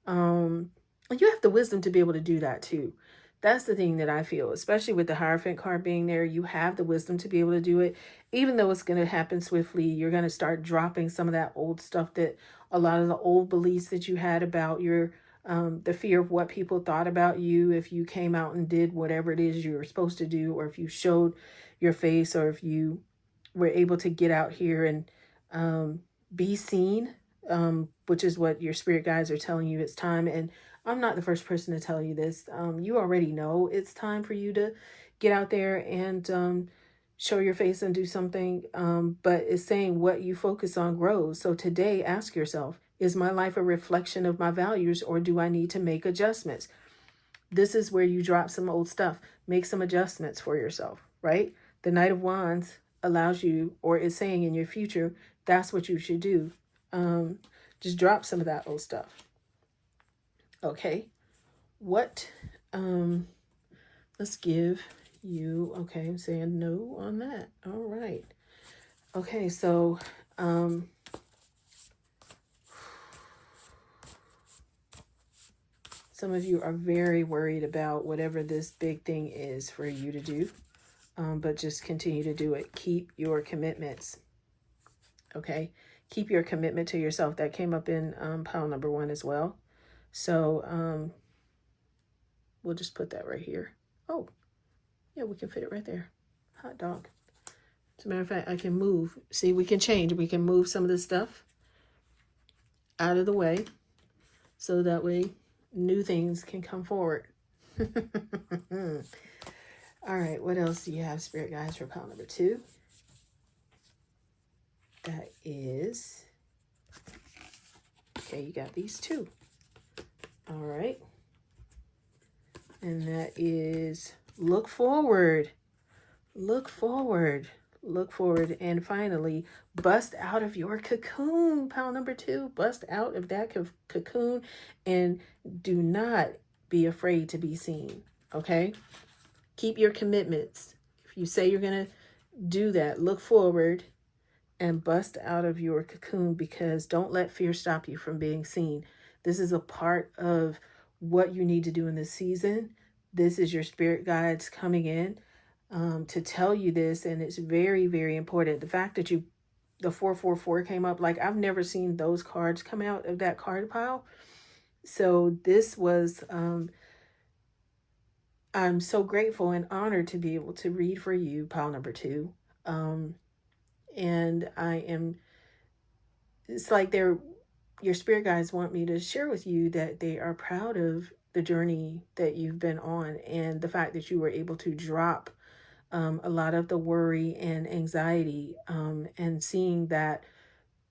And you have the wisdom to be able to do that too. That's the thing that I feel, especially with the Hierophant card being there. You have the wisdom to be able to do it, even though it's going to happen swiftly. You're going to start dropping some of that old stuff, that a lot of the old beliefs that you had about your the fear of what people thought about you if you came out and did whatever it is you were supposed to do, or if you showed your face, or if you were able to get out here and be seen, which is what your spirit guides are telling you it's time. And I'm not the first person to tell you this. You already know it's time for you to get out there and show your face and do something. But it's saying what you focus on grows. So today, ask yourself, is my life a reflection of my values, or do I need to make adjustments? This is where you drop some old stuff. Make some adjustments for yourself, right? The Knight of Wands allows you, or is saying in your future, that's what you should do. Just drop some of that old stuff. Okay. What, let's give you, okay, I'm saying no on that. All right. Okay. So, some of you are very worried about whatever this big thing is for you to do. But just continue to do it. Keep your commitments. Okay. Keep your commitment to yourself. That came up in pile number 1 as well. So we'll just put that right here. Oh, yeah, we can fit it right there. Hot dog. As a matter of fact, I can move. See, we can change. We can move some of this stuff out of the way so that way new things can come forward. All right, what else do you have, Spirit Guides, for pile number 2? That is, okay, you got these 2. All right. And that is look forward. Look forward. Look forward. And finally, bust out of your cocoon. Pile number 2. Bust out of that cocoon and do not be afraid to be seen. Okay? Keep your commitments. If you say you're going to do that, look forward and bust out of your cocoon, because don't let fear stop you from being seen. This is a part of what you need to do in this season. This is your spirit guides coming in to tell you this, and it's very, very important. The fact that the 444 came up, like I've never seen those cards come out of that card pile. So this was, I'm so grateful and honored to be able to read for you pile number 2. And it's like your spirit guides want me to share with you that they are proud of the journey that you've been on, and the fact that you were able to drop a lot of the worry and anxiety, and seeing that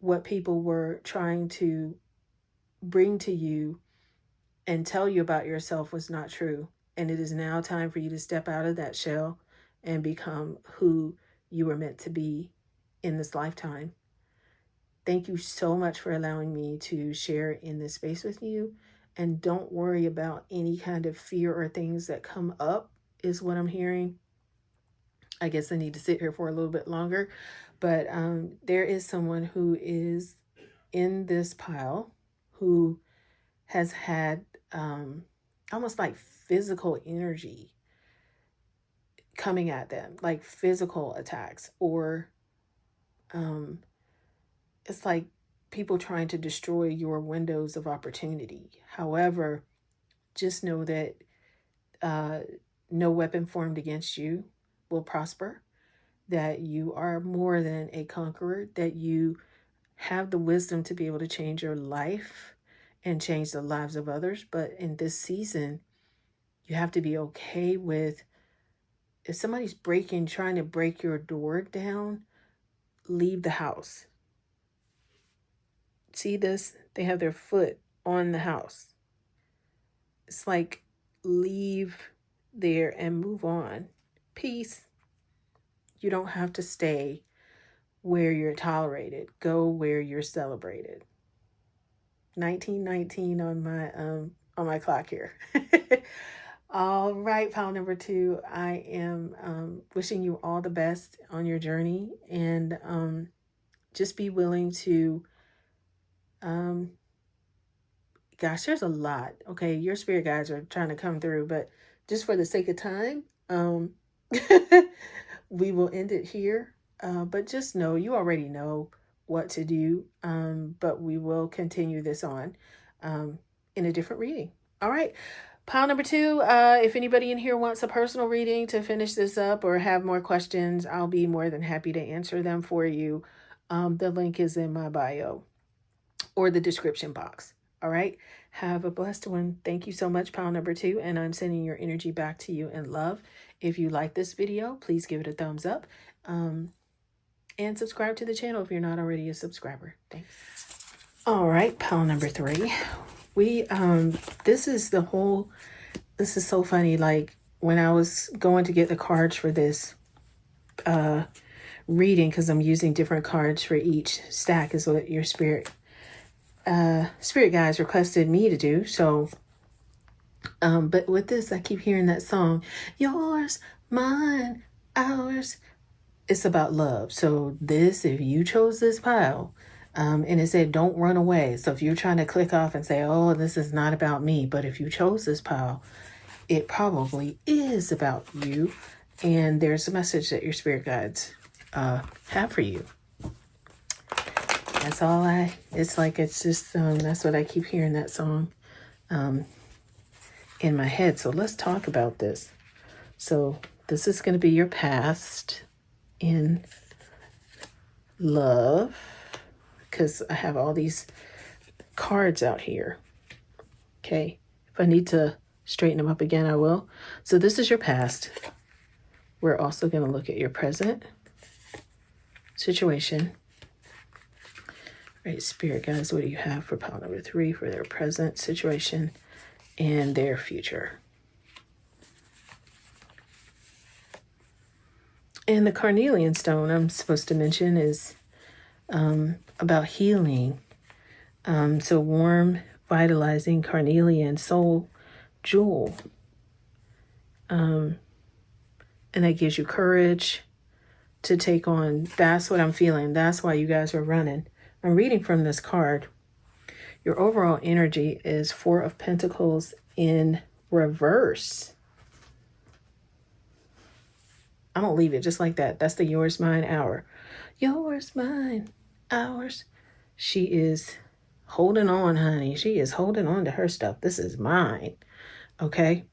what people were trying to bring to you and tell you about yourself was not true. And it is now time for you to step out of that shell and become who you were meant to be in this lifetime. Thank you so much for allowing me to share in this space with you. And don't worry about any kind of fear or things that come up, is what I'm hearing. I guess I need to sit here for a little bit longer. But there is someone who is in this pile who has had almost like physical energy coming at them, like physical attacks, or it's like people trying to destroy your windows of opportunity. However, just know that no weapon formed against you will prosper, that you are more than a conqueror, that you have the wisdom to be able to change your life and change the lives of others. But in this season, you have to be okay with, if somebody's trying to break your door down, leave the house. See this? They have their foot on the house. It's like, leave there and move on. Peace. You don't have to stay where you're tolerated. Go where you're celebrated. 1919 on my clock here. All right, pile number 2. I am wishing you all the best on your journey, and just be willing to, gosh, there's a lot. Okay, your spirit guides are trying to come through, but just for the sake of time, we will end it here. But just know, you already know what to do, but we will continue this on in a different reading. All right. Pile number 2, if anybody in here wants a personal reading to finish this up or have more questions, I'll be more than happy to answer them for you. The link is in my bio or the description box. All right. Have a blessed one. Thank you so much, pile number 2. And I'm sending your energy back to you in love. If you like this video, please give it a thumbs up. And subscribe to the channel if you're not already a subscriber. Thanks. All right, pile number 3. This is so funny. Like, when I was going to get the cards for this reading, because I'm using different cards for each stack, is what your spirit guides requested me to do. So, but with this, I keep hearing that song, yours, mine, ours. It's about love. So this, if you chose this pile, and it said, don't run away. So if you're trying to click off and say, oh, this is not about me, but if you chose this pile, it probably is about you. And there's a message that your spirit guides have for you. That's all it's just, that's what I keep hearing, that song in my head. So let's talk about this. So this is going to be your past in love, because I have all these cards out here. Okay. If I need to straighten them up again, I will. So this is your past. We're also going to look at your present situation. All right, Spirit guys, what do you have for pile number 3 for their present situation and their future? And the carnelian stone I'm supposed to mention is about healing. So warm, vitalizing carnelian soul jewel. And that gives you courage to take on. That's what I'm feeling. That's why you guys are running. I'm reading from this card. Your overall energy is 4 of Pentacles in reverse. I don't leave it just like that. That's the yours, mine, our. Yours, mine, ours. She is holding on, honey. She is holding on to her stuff. This is mine. Okay?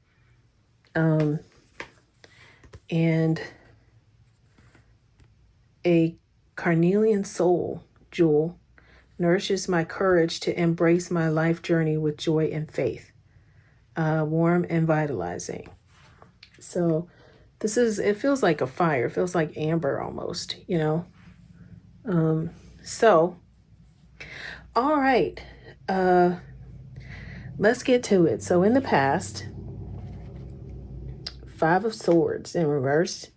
And a carnelian soul jewel nourishes my courage to embrace my life journey with joy and faith. Warm and vitalizing. So this is, it feels like a fire. It feels like amber almost, you know. So, all right. Let's get to it. So in the past, 5 of Swords in reverse.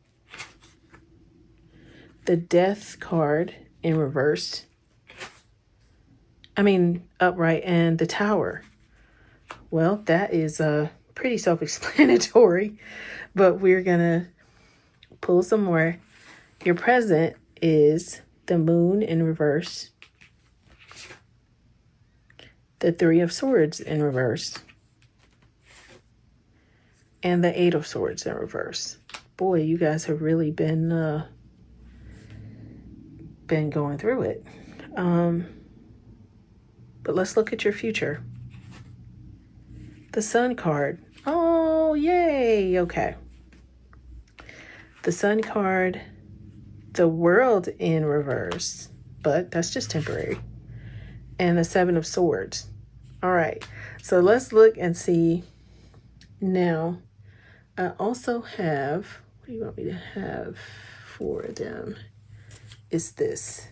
The Death card in reverse. Upright, and the Tower. Well, that is pretty self-explanatory, but we're going to pull some more. Your present is the Moon in reverse. The 3 of Swords in reverse. And the 8 of Swords in reverse. Boy, you guys have really been going through it. But let's look at your future. The Sun card. Oh, yay. Okay. The Sun card, the World in reverse, but that's just temporary. And the 7 of Swords. All right. So let's look and see. Now, I also have, what do you want me to have for them? Is this.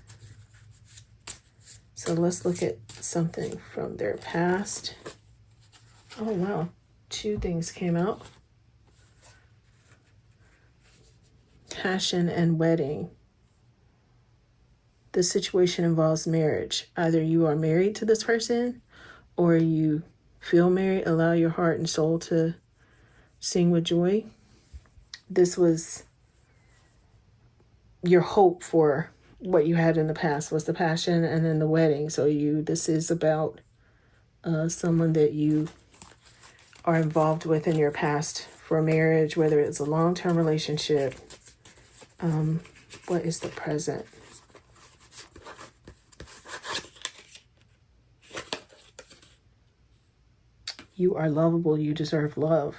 So let's look at something from their past. Oh, wow. 2 things came out. Passion and wedding. This situation involves marriage. Either you are married to this person or you feel married. Allow your heart and soul to sing with joy. This was your hope for what you had in the past was the passion and then the wedding. So this is about someone that you are involved with in your past for marriage, whether it's a long-term relationship. What is the present? You are lovable. You deserve love.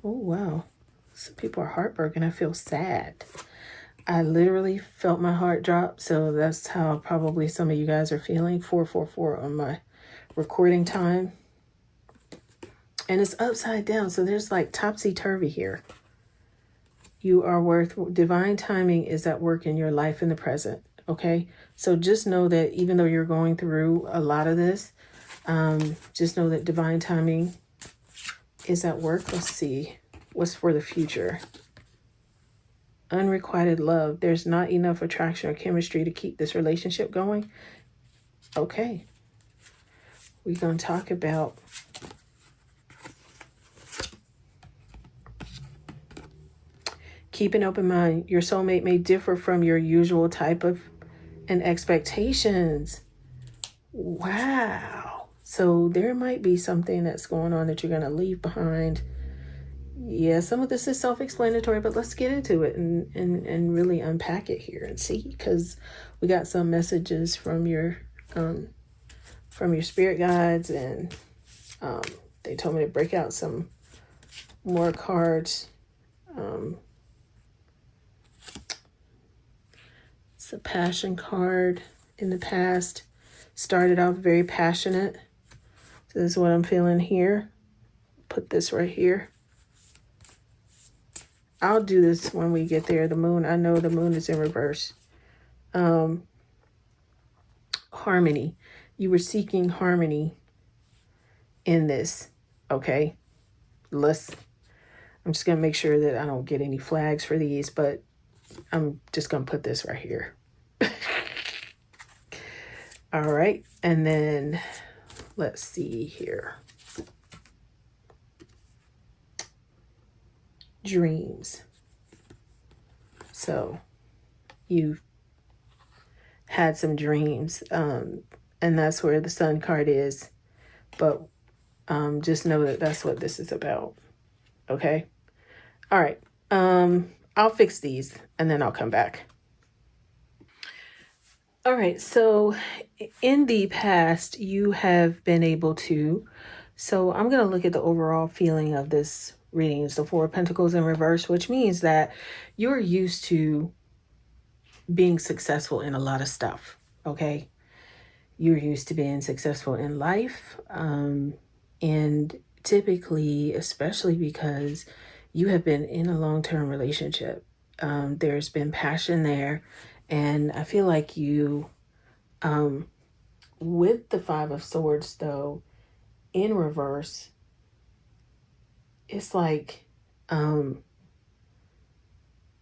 Oh, wow. Some people are heartbroken. I feel sad. I literally felt my heart drop. So that's how probably some of you guys are feeling. 444 on my recording time. And it's upside down. So there's like topsy-turvy here. You are worth, divine timing is at work in your life in the present. Okay. So just know that even though you're going through a lot of this, just know that divine timing is at work. Let's see what's for the future. Unrequited love. There's not enough attraction or chemistry to keep this relationship going. Okay. We're going to talk about keep an open mind. Your soulmate may differ from your usual type of and expectations. Wow. So there might be something that's going on that you're going to leave behind. Yeah, some of this is self-explanatory, but let's get into it and really unpack it here and see, because we got some messages from your spirit guides, and they told me to break out some more cards. It's a passion card. In the past, started off very passionate. So this is what I'm feeling here. Put this right here. I'll do this when we get there. The moon, I know the moon is in reverse. Harmony. You were seeking harmony in this. Okay. I'm just going to make sure that I don't get any flags for these, but I'm just going to put this right here. All right. And then let's see here. Dreams. So you had some dreams, and that's where the Sun card is. But just know that that's what this is about. Okay. All right. I'll fix these and then I'll come back. All right. So in the past, you have been able to. So I'm going to look at the overall feeling of this reading. It's the Four of Pentacles in reverse, which means that you're used to being successful in a lot of stuff. Okay. You're used to being successful in life. And typically, especially because you have been in a long-term relationship, there's been passion there. And I feel like you, with the Five of Swords, though, in reverse, it's like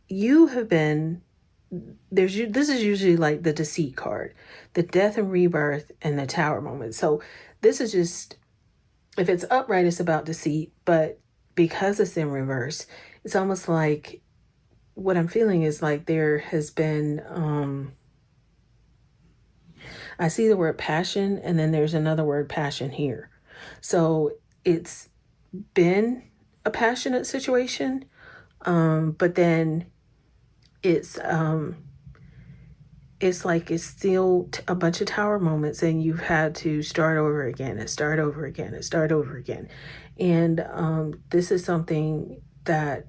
you have been, this is usually like the Deceit card, the Death and Rebirth and the Tower moment. So this is just, if it's upright, it's about deceit, but because it's in reverse, it's almost like what I'm feeling is like there has been, I see the word passion and then there's another word passion here. So it's been a passionate situation, but then it's like it's still a bunch of tower moments and you've had to start over again and start over again and start over again. And this is something that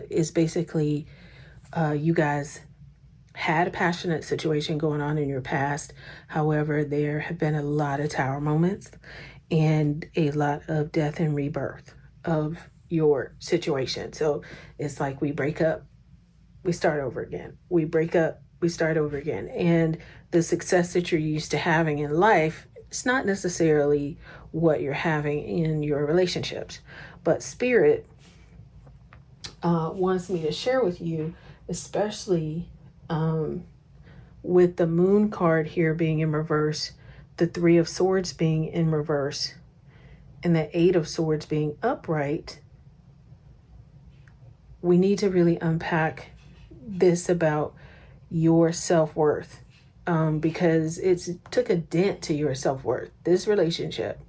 is basically you guys had a passionate situation going on in your past. However, there have been a lot of tower moments and a lot of death and rebirth of your situation. So it's like we break up, we start over again. We break up, we start over again. And the success that you're used to having in life, it's not necessarily what you're having in your relationships. But Spirit wants me to share with you, especially with the Moon card here being in reverse, the Three of Swords being in reverse, and the Eight of Swords being upright. We need to really unpack this about your self-worth, because it's took a dent to your self-worth. This relationship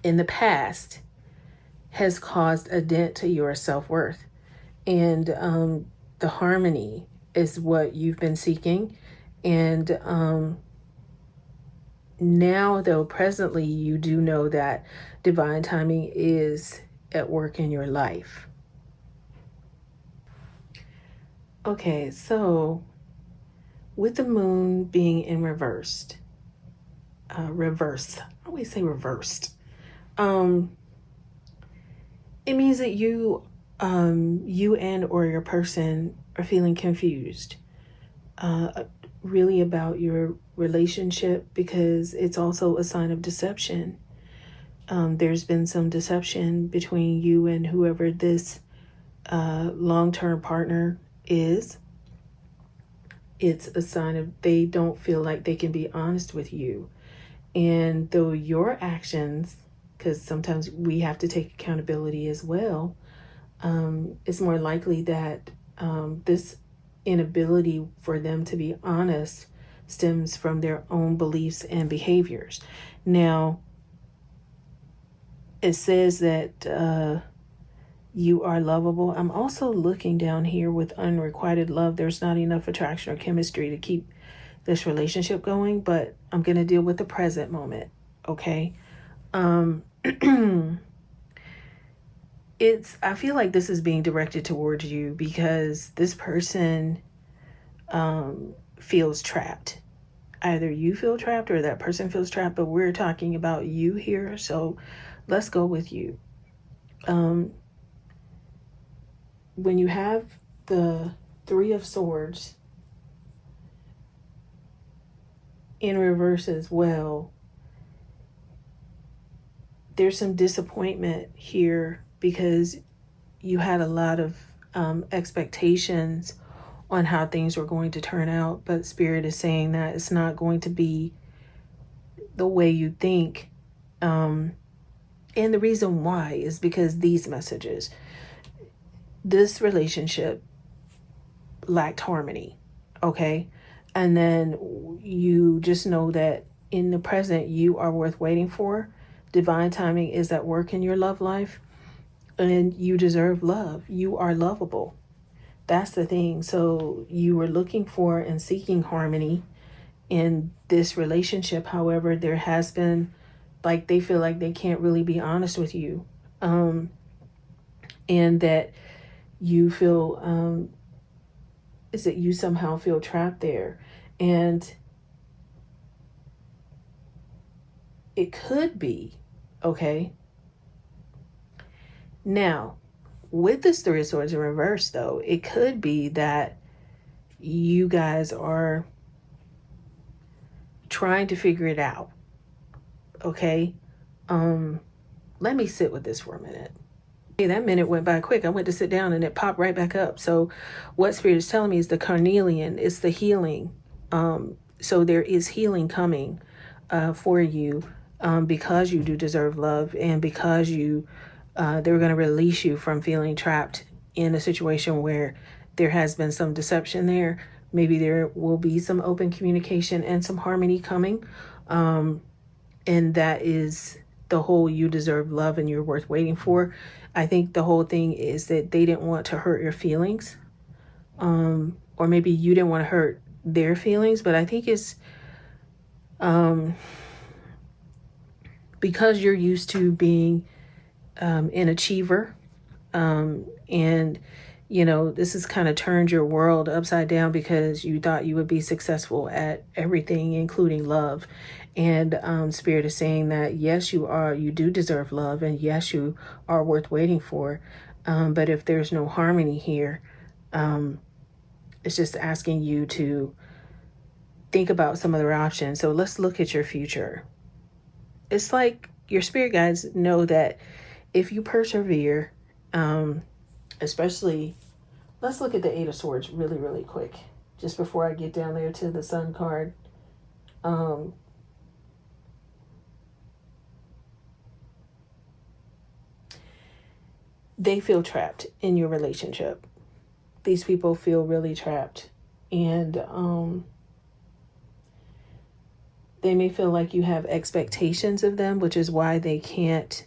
in the past has caused a dent to your self-worth, and the harmony is what you've been seeking. And now, though, presently you do know that divine timing is at work in your life. Okay, so with the moon being in reversed, I always say reversed. It means that you and or your person are feeling confused, really about your relationship, because it's also a sign of deception. There's been some deception between you and whoever this long-term partner is. It's a sign of they don't feel like they can be honest with you. And though your actions, because sometimes we have to take accountability as well, it's more likely that this inability for them to be honest stems from their own beliefs and behaviors. Now, it says that you are lovable. I'm also looking down here with unrequited love. There's not enough attraction or chemistry to keep this relationship going, but I'm going to deal with the present moment. Okay. I feel like this is being directed towards you because this person feels trapped. Either you feel trapped or that person feels trapped, but we're talking about you here. So let's go with you. When you have the Three of Swords in reverse as well, there's some disappointment here because you had a lot of expectations on how things were going to turn out, but Spirit is saying that it's not going to be the way you think. And the reason why is because these messages, this relationship lacked harmony, okay? And then you just know that in the present, you are worth waiting for. Divine timing is at work in your love life, and you deserve love. You are lovable. That's the thing. So you were looking for and seeking harmony in this relationship. However, there has been, like, they feel like they can't really be honest with you. And that you feel, is that you somehow feel trapped there. And it could be, okay? Now, with this Three of Swords in reverse, though, it could be that you guys are trying to figure it out, okay? Let me sit with this for a minute. Hey, that minute went by quick. I went to sit down and it popped right back up. So what Spirit is telling me is the carnelian, it's the healing. So there is healing coming for you because you do deserve love, and because you they're going to release you from feeling trapped in a situation where there has been some deception there. Maybe there will be some open communication and some harmony coming. And that is the whole you deserve love and you're worth waiting for. I think the whole thing is that they didn't want to hurt your feelings. Or maybe you didn't want to hurt their feelings. But I think it's because you're used to being an achiever, and you know, this has kind of turned your world upside down because you thought you would be successful at everything, including love. And Spirit is saying that yes, you do deserve love, and yes, you are worth waiting for. But if there's no harmony here, it's just asking you to think about some other options. So let's look at your future. It's like your spirit guides know that if you persevere, especially, let's look at the Eight of Swords really, really quick, just before I get down there to the Sun card. They feel trapped in your relationship. These people feel really trapped, and they may feel like you have expectations of them, which is why they can't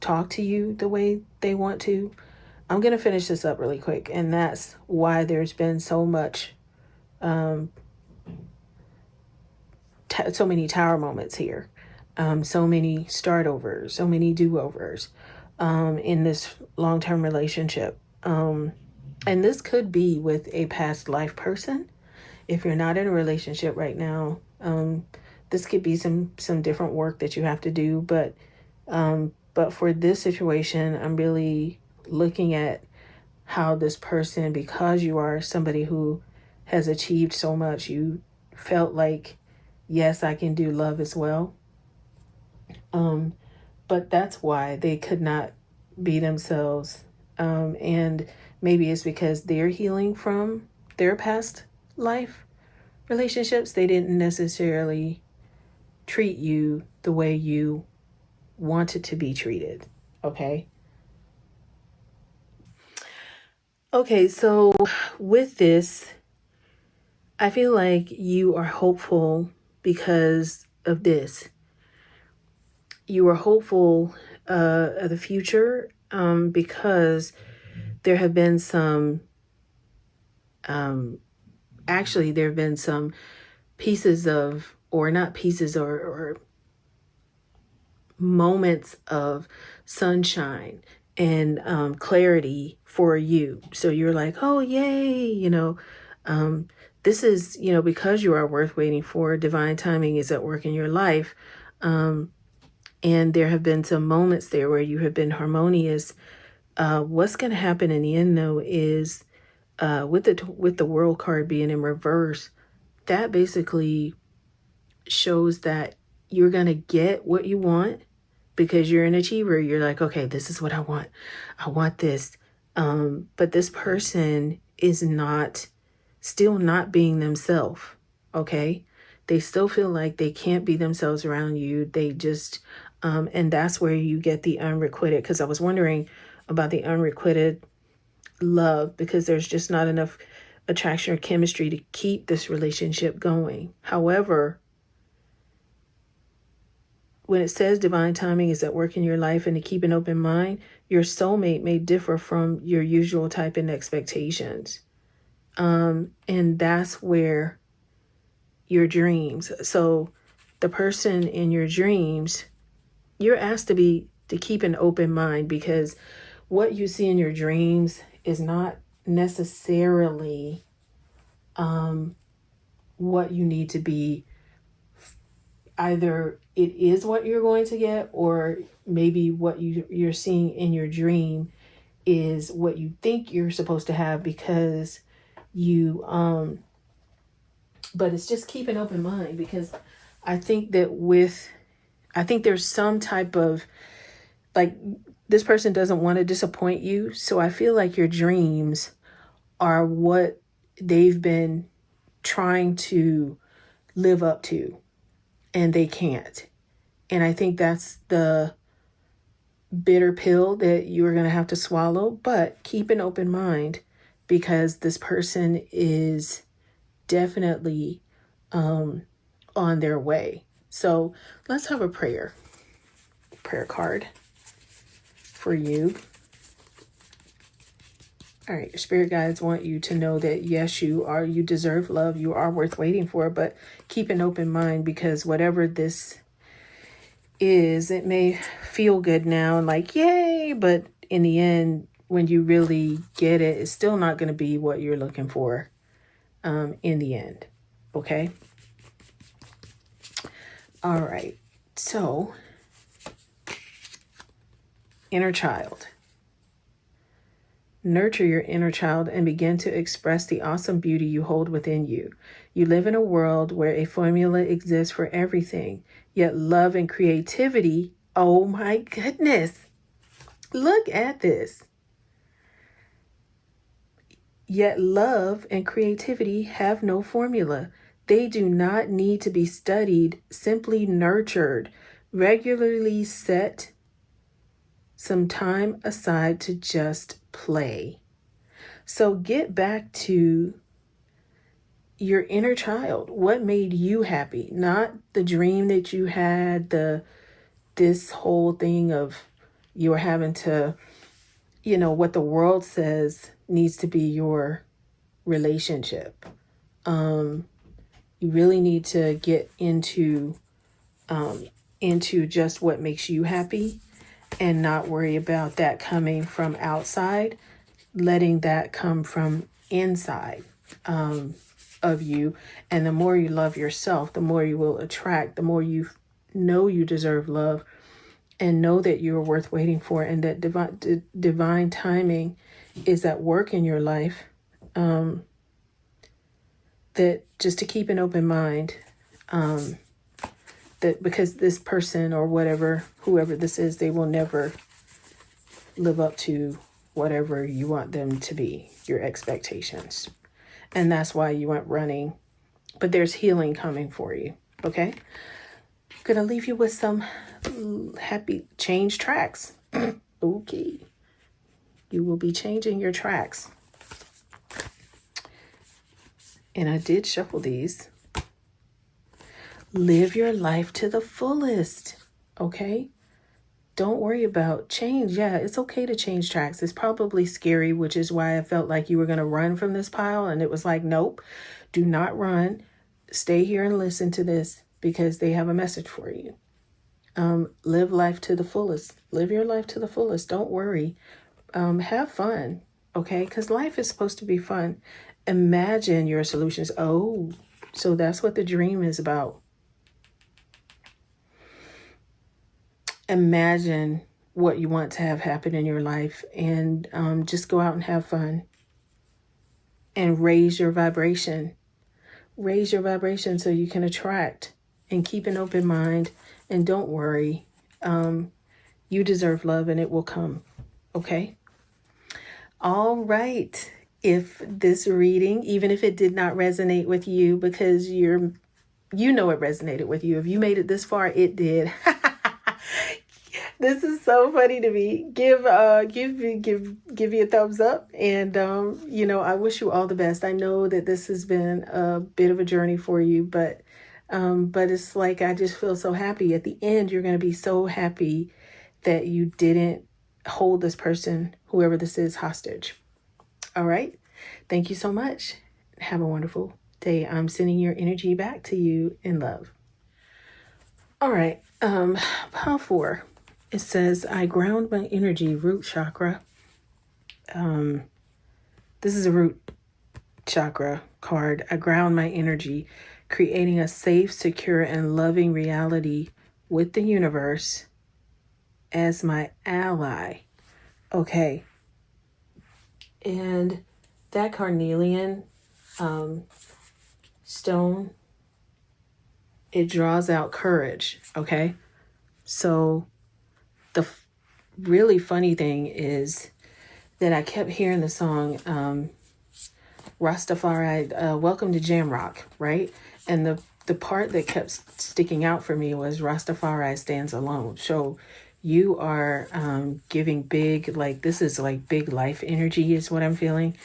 talk to you the way they want to. I'm going to finish this up really quick. And that's why there's been so much, so many tower moments here. So many start overs, so many do-overs in this long-term relationship. And this could be with a past life person. If you're not in a relationship right now, this could be some different work that you have to do. But for this situation, I'm really looking at how this person, because you are somebody who has achieved so much, you felt like, yes, I can do love as well. But that's why they could not be themselves. And maybe it's because they're healing from their past life relationships. They didn't necessarily treat you the way you wanted to be treated. Okay. Okay, so with this, I feel like you are hopeful because of this. You are hopeful of the future because there have been some, actually there have been some pieces of, or not pieces, or moments of sunshine clarity for you. So you're like, oh, yay, this is, because you are worth waiting for, divine timing is at work in your life. And there have been some moments there where you have been harmonious. What's going to happen in the end, though, is with the world card being in reverse, that basically shows that you're going to get what you want because you're an achiever. You're like, okay, this is what I want. I want this. But this person is still not being themselves. Okay. They still feel like they can't be themselves around you. They just, and that's where you get the unrequited. Because I was wondering about the unrequited love, because there's just not enough attraction or chemistry to keep this relationship going. However, when it says divine timing is at work in your life and to keep an open mind, your soulmate may differ from your usual type and expectations. And that's where your dreams. So the person in your dreams, you're asked to keep an open mind, because what you see in your dreams is not necessarily what you need to be. Either it is what you're going to get, or maybe what you're seeing in your dream is what you think you're supposed to have, because you but it's just keep an open mind, because I think there's some type of, like, this person doesn't want to disappoint you. So I feel like your dreams are what they've been trying to live up to, and they can't. And I think that's the bitter pill that you're going to have to swallow. But keep an open mind, because this person is definitely on their way. So let's have a prayer card for you. All right, your spirit guides want you to know that yes, you deserve love. You are worth waiting for, but keep an open mind, because whatever this is, it may feel good now and like, yay, but in the end, when you really get it, it's still not going to be what you're looking for in the end. Okay. All right. So, inner child. Nurture your inner child and begin to express the awesome beauty you hold within you. You live in a world where a formula exists for everything, yet love and creativity, oh my goodness, look at this. Yet love and creativity have no formula. They do not need to be studied, simply nurtured. Regularly set some time aside to just play. So get back to your inner child. What made you happy? Not the dream that you had, this whole thing of you're having to, what the world says needs to be your relationship. You really need to get into just what makes you happy, and not worry about that coming from outside, letting that come from inside of you. And the more you love yourself, the more you will attract, the more you know you deserve love, and know that you're worth waiting for, and that divine timing is at work in your life. That just to keep an open mind, that because this person or whoever this is, they will never live up to whatever you want them to be, your expectations. And that's why you went running. But there's healing coming for you. Okay? I'm going to leave you with some happy change tracks. Okay. You will be changing your tracks. And I did shuffle these. Live your life to the fullest, okay? Don't worry about change. Yeah, it's okay to change tracks. It's probably scary, which is why I felt like you were going to run from this pile. And it was like, nope, do not run. Stay here and listen to this, because they have a message for you. Live life to the fullest. Live your life to the fullest. Don't worry. Have fun, okay? Because life is supposed to be fun. Imagine your solutions. Oh, so that's what the dream is about. Imagine what you want to have happen in your life, and just go out and have fun and raise your vibration. Raise your vibration so you can attract, and keep an open mind, and don't worry. You deserve love and it will come. Okay? All right. If this reading, even if it did not resonate with you, because you know it resonated with you. If you made it this far, it did. This is so funny to me. Give you a thumbs up, and I wish you all the best. I know that this has been a bit of a journey for you, but it's like I just feel so happy. At the end, you're going to be so happy that you didn't hold this person, whoever this is, hostage. All right. Thank you so much. Have a wonderful day. I'm sending your energy back to you in love. All right. Pile 4. It says, I ground my energy, root chakra. This is a root chakra card. I ground my energy, creating a safe, secure, and loving reality with the universe as my ally. Okay. And that carnelian stone, it draws out courage. Okay. So the really funny thing is that I kept hearing the song Rastafari, Welcome to Jamrock, right? And the part that kept sticking out for me was Rastafari stands alone. So you are giving big, like this is like big life energy is what I'm feeling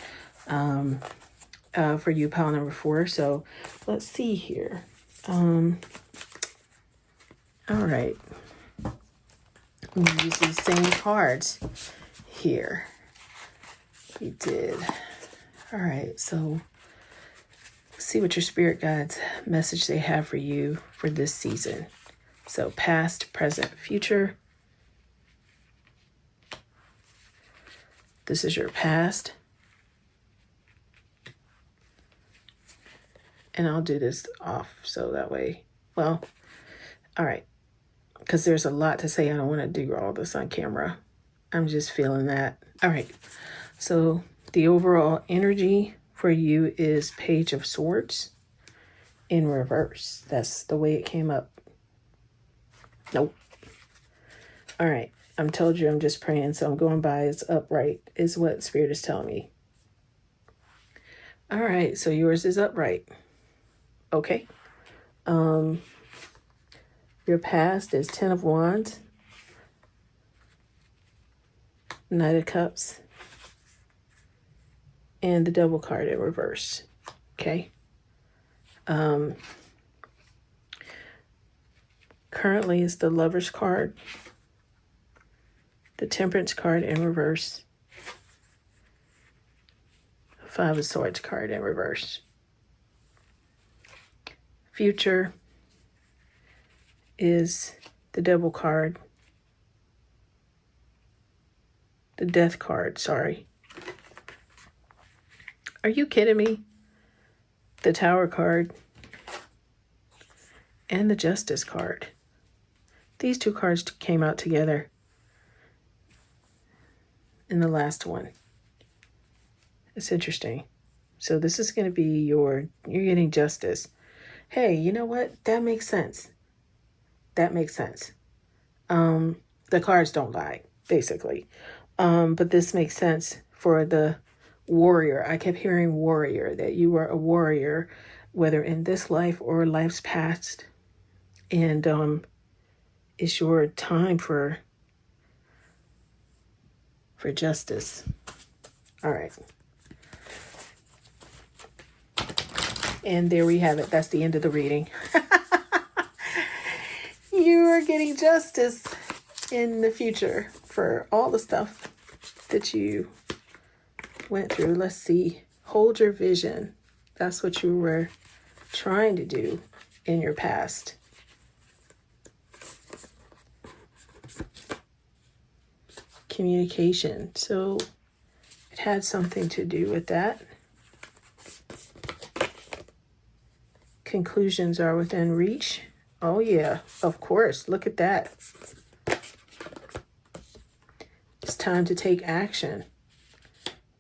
for you, pile number 4. So let's see here. All right. We use these same cards here. We did. All right, so see what your spirit guides message they have for you for this season. So past, present, future. This is your past. And I'll do this off so that way, well, all right. Because there's a lot to say. I don't want to do all this on camera. I'm just feeling that. All right. So the overall energy for you is Page of Swords in reverse. That's the way it came up. Nope. All right. I'm told you I'm just praying, so I'm going by it's upright is what Spirit is telling me. All right. So yours is upright. Okay. Your past is 10 of Wands, Knight of Cups, and the Devil card in reverse. Okay. Currently it's the Lover's card, the Temperance card in reverse, Five of Swords card in reverse. Future is the Devil card, the Death card, sorry. Are you kidding me? The Tower card and the Justice card. These two cards came out together in the last one. It's interesting. So this is going to be you're getting justice. Hey, you know what? That makes sense. That makes sense. The cards don't lie, basically. But this makes sense for the warrior. I kept hearing warrior, that you were a warrior, whether in this life or life's past. And it's your time for justice. All right. And there we have it. That's the end of the reading. You are getting justice in the future for all the stuff that you went through. Let's see. Hold your vision. That's what you were trying to do in your past. communication. So it had something to do with that. Conclusions are within reach. Oh yeah, of course. Look at that. It's time to take action.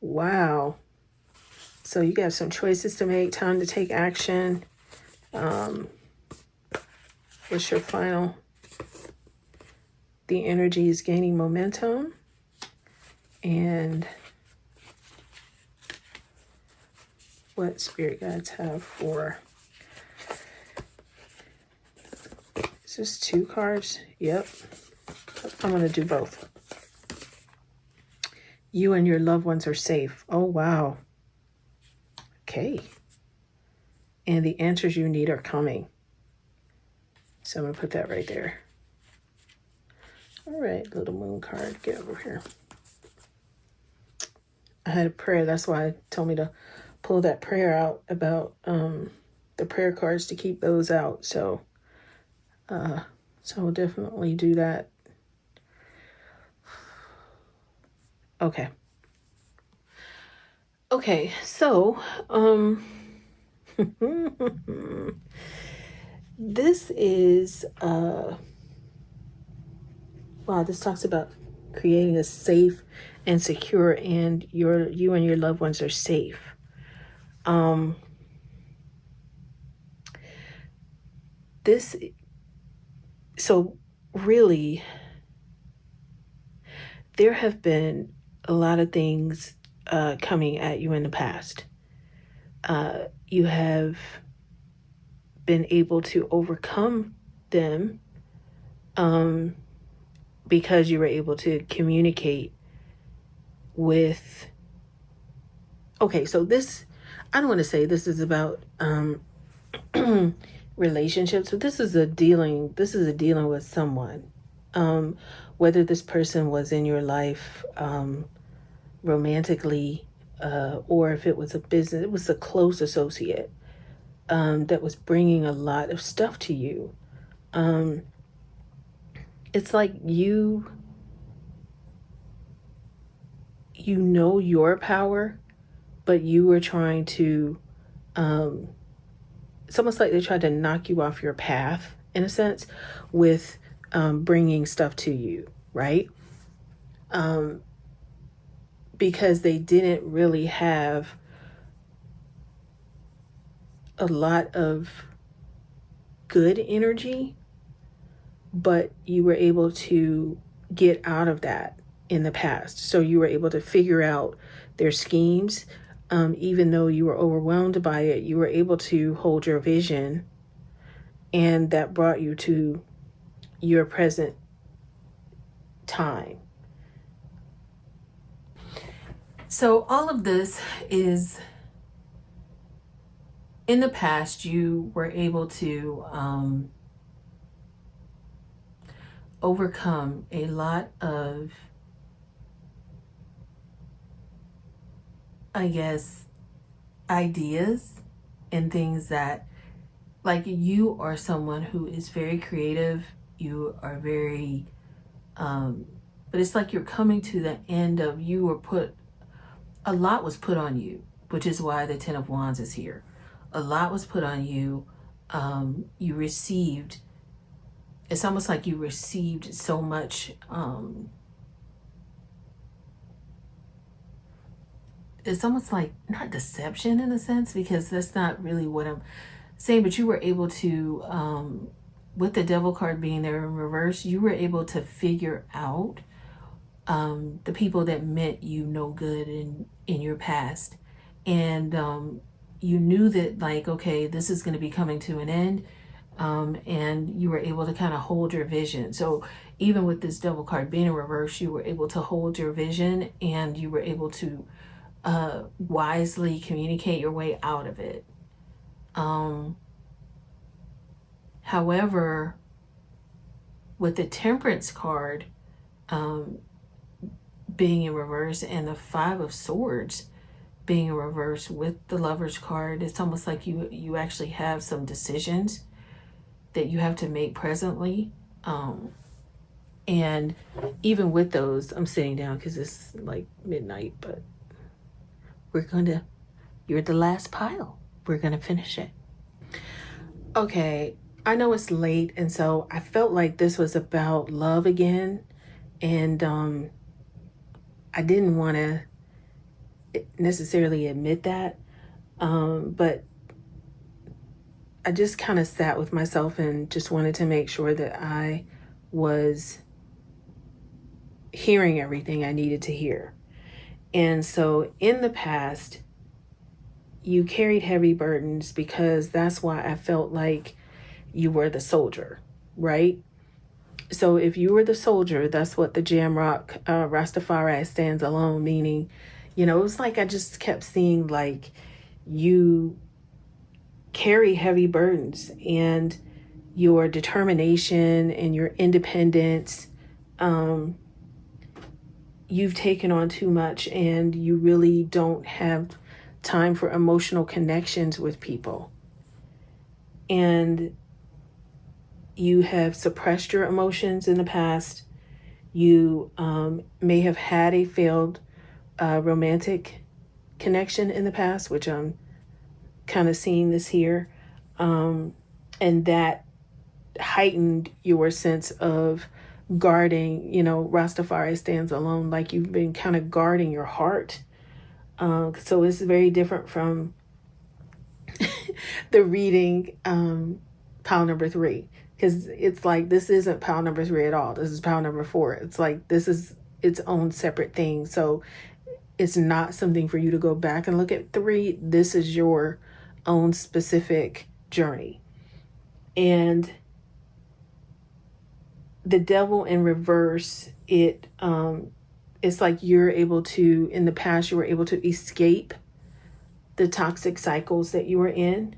Wow. So you got some choices to make. Time to take action. What's your final? The energy is gaining momentum. And what spirit guides have for... Is this 2 cards? Yep. I'm going to do both. You and your loved ones are safe. Oh, wow. Okay. And the answers you need are coming. So I'm going to put that right there. All right, little moon card, get over here. I had a prayer. That's why it told me to pull that prayer out about the prayer cards, to keep those out. So we'll definitely do that. Okay. Okay, so this is wow, this talks about creating a safe and secure, and you and your loved ones are safe. So really, there have been a lot of things coming at you in the past. You have been able to overcome them because you were able to communicate with... Okay, so this, I don't want to say this is about relationships, but this is a dealing with someone. Whether this person was in your life romantically, or if it was a business, it was a close associate that was bringing a lot of stuff to you. It's like you know your power, but you were trying to, it's almost like they tried to knock you off your path, in a sense, with bringing stuff to you, right? Because they didn't really have a lot of good energy, but you were able to get out of that in the past. So you were able to figure out their schemes. Even though you were overwhelmed by it, you were able to hold your vision, and that brought you to your present time. So all of this is, in the past, you were able to overcome a lot of, I guess, ideas and things that, like, you are someone who is very creative. You are very, but it's like you're coming to the end of, a lot was put on you, which is why the 10 of Wands is here. A lot was put on you. You received, it's almost like you received so much, it's almost like, not deception in a sense, because that's not really what I'm saying, but you were able to, with the Devil card being there in reverse, you were able to figure out the people that meant you no good in your past. And you knew that, like, okay, this is going to be coming to an end. And you were able to kind of hold your vision. So even with this Devil card being in reverse, you were able to hold your vision, and you were able to wisely communicate your way out of it. However, with the Temperance card being in reverse, and the 5 of Swords being in reverse with the Lovers card, it's almost like you actually have some decisions that you have to make presently. And even with those, I'm sitting down because it's like midnight, but you're the last pile. We're going to finish it. Okay, I know it's late, and so I felt like this was about love again. And I didn't want to necessarily admit that, but I just kind of sat with myself and just wanted to make sure that I was hearing everything I needed to hear. And so in the past, you carried heavy burdens because that's why I felt like you were the soldier, right? So if you were the soldier, that's what the Jamrock Rastafari stands alone, meaning, it was like I just kept seeing like you carry heavy burdens, and your determination and your independence, you've taken on too much, and you really don't have time for emotional connections with people. And you have suppressed your emotions in the past. You may have had a failed romantic connection in the past, which I'm kind of seeing this here. And that heightened your sense of guarding, Rastafari stands alone, like you've been kind of guarding your heart. So it's very different from the reading pile number 3, because it's like this isn't pile number 3 at all. This is pile number 4. It's like this is its own separate thing. So it's not something for you to go back and look at 3. This is your own specific journey. And the devil in reverse, it's like you're able to, in the past, you were able to escape the toxic cycles that you were in.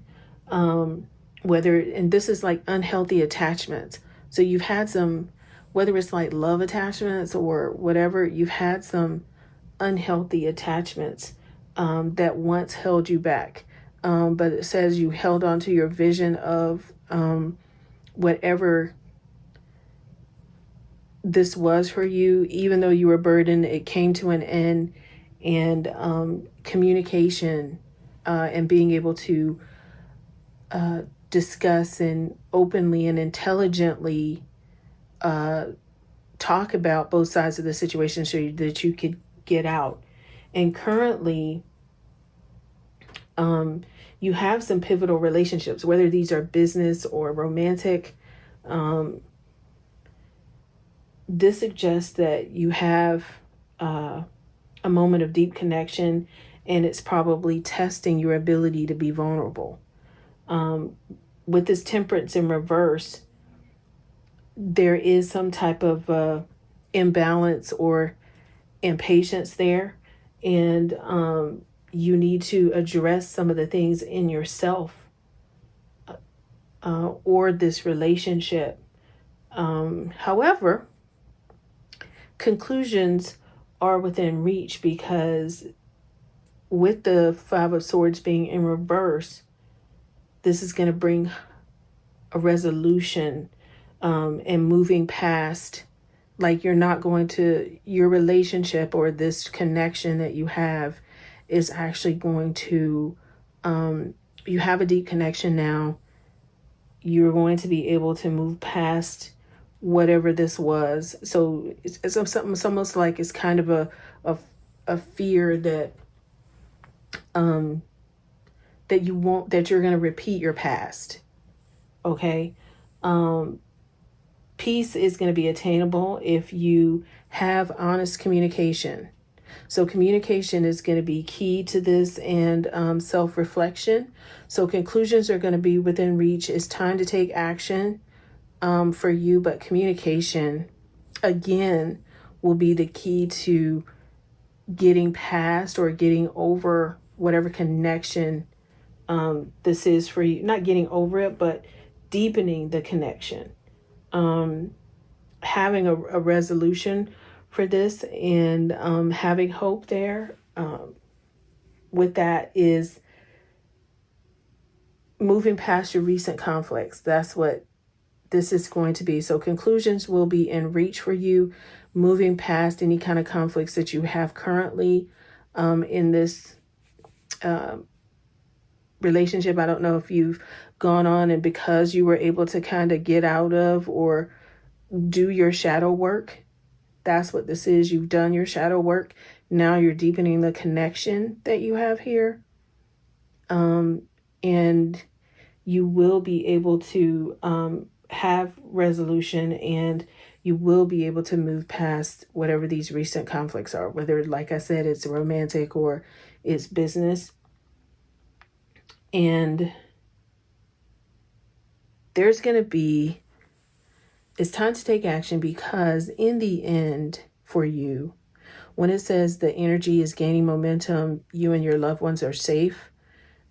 And this is like unhealthy attachments. So you've had some, whether it's like love attachments or whatever, you've had some unhealthy attachments that once held you back. But it says you held on to your vision of whatever this was for you, even though you were burdened, it came to an end. And communication and being able to discuss and openly and intelligently talk about both sides of the situation so that you could get out. And currently, you have some pivotal relationships, whether these are business or romantic. This suggests that you have a moment of deep connection, and it's probably testing your ability to be vulnerable. With this temperance in reverse, there is some type of imbalance or impatience there, and you need to address some of the things in yourself or this relationship. However, conclusions are within reach, because with the 5 of Swords being in reverse, this is going to bring a resolution and moving past, like you're not going to, your relationship or this connection that you have is actually going to, you have a deep connection now. You're going to be able to move past whatever this was. So it's almost like it's kind of a fear that that you're going to repeat your past. Okay. Peace is going to be attainable if you have honest communication. So communication is going to be key to this, and self-reflection. So conclusions are going to be within reach. It's time to take action for you, but communication, again, will be the key to getting past or getting over whatever connection this is for you. Not getting over it, but deepening the connection. Having a resolution for this, and having hope there with that is moving past your recent conflicts. That's what this is going to be. So conclusions will be in reach for you, moving past any kind of conflicts that you have currently in this relationship. I don't know if you've gone on and because you were able to kind of get out of or do your shadow work. That's what this is. You've done your shadow work. Now you're deepening the connection that you have here. And you will be able to have resolution, and you will be able to move past whatever these recent conflicts are, whether, like I said, it's romantic or it's business. And there's going to be, it's time to take action, because in the end for you, when it says the energy is gaining momentum, you and your loved ones are safe,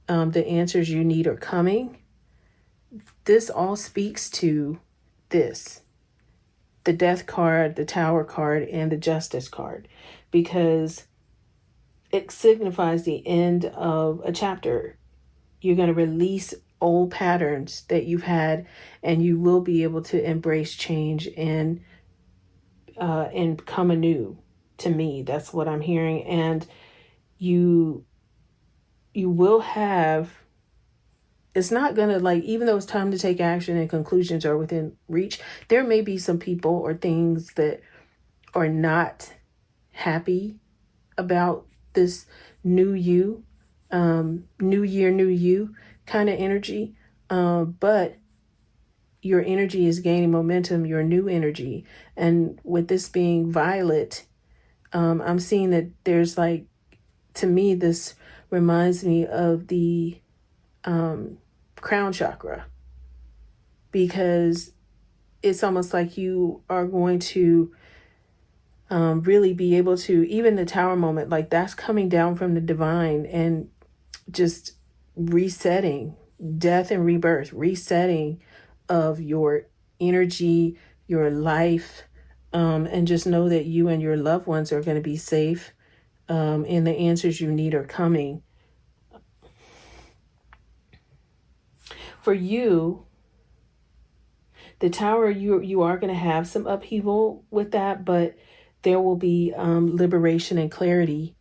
the answers you need are coming. This all speaks to this, the Death card, the Tower card, and the Justice card, because it signifies the end of a chapter. You're going to release old patterns that you've had, and you will be able to embrace change and come anew. To me, that's what I'm hearing. And you will have, it's not going to, like, even though it's time to take action and conclusions are within reach, there may be some people or things that are not happy about this new you, new year, new you kind of energy. But your energy is gaining momentum, your new energy. And with this being violet, I'm seeing that there's, like, to me, this reminds me of the crown chakra, because it's almost like you are going to really be able to, even the Tower moment, like that's coming down from the divine and just resetting, death and rebirth, resetting of your energy, your life, and just know that you and your loved ones are going to be safe, and the answers you need are coming. For you, the Tower, you are going to have some upheaval with that, but there will be liberation and clarity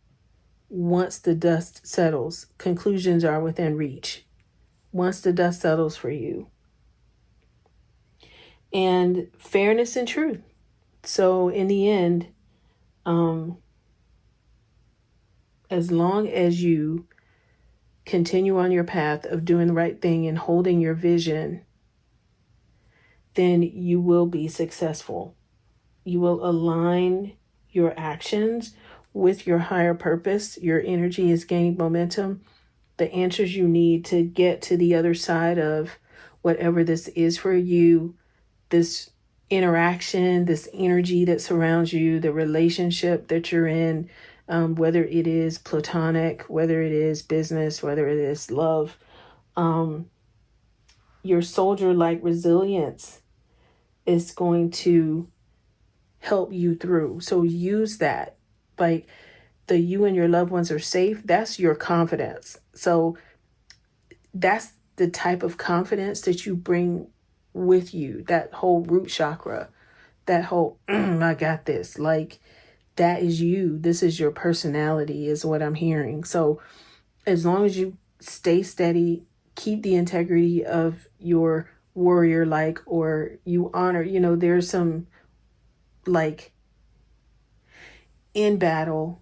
once the dust settles. Conclusions are within reach once the dust settles for you. And fairness and truth. So in the end, as long as you continue on your path of doing the right thing and holding your vision, then you will be successful. You will align your actions with your higher purpose. Your energy is gaining momentum. The answers you need to get to the other side of whatever this is for you, this interaction, this energy that surrounds you, the relationship that you're in, whether it is platonic, whether it is business, whether it is love, your soldier-like resilience is going to help you through. So use that. Like, the you and your loved ones are safe. That's your confidence. So that's the type of confidence that you bring with you, that whole root chakra, that whole, I got this. Like, that is you. This is your personality, is what I'm hearing. So as long as you stay steady, keep the integrity of your warrior, like, or you honor, there's some, like, in battle,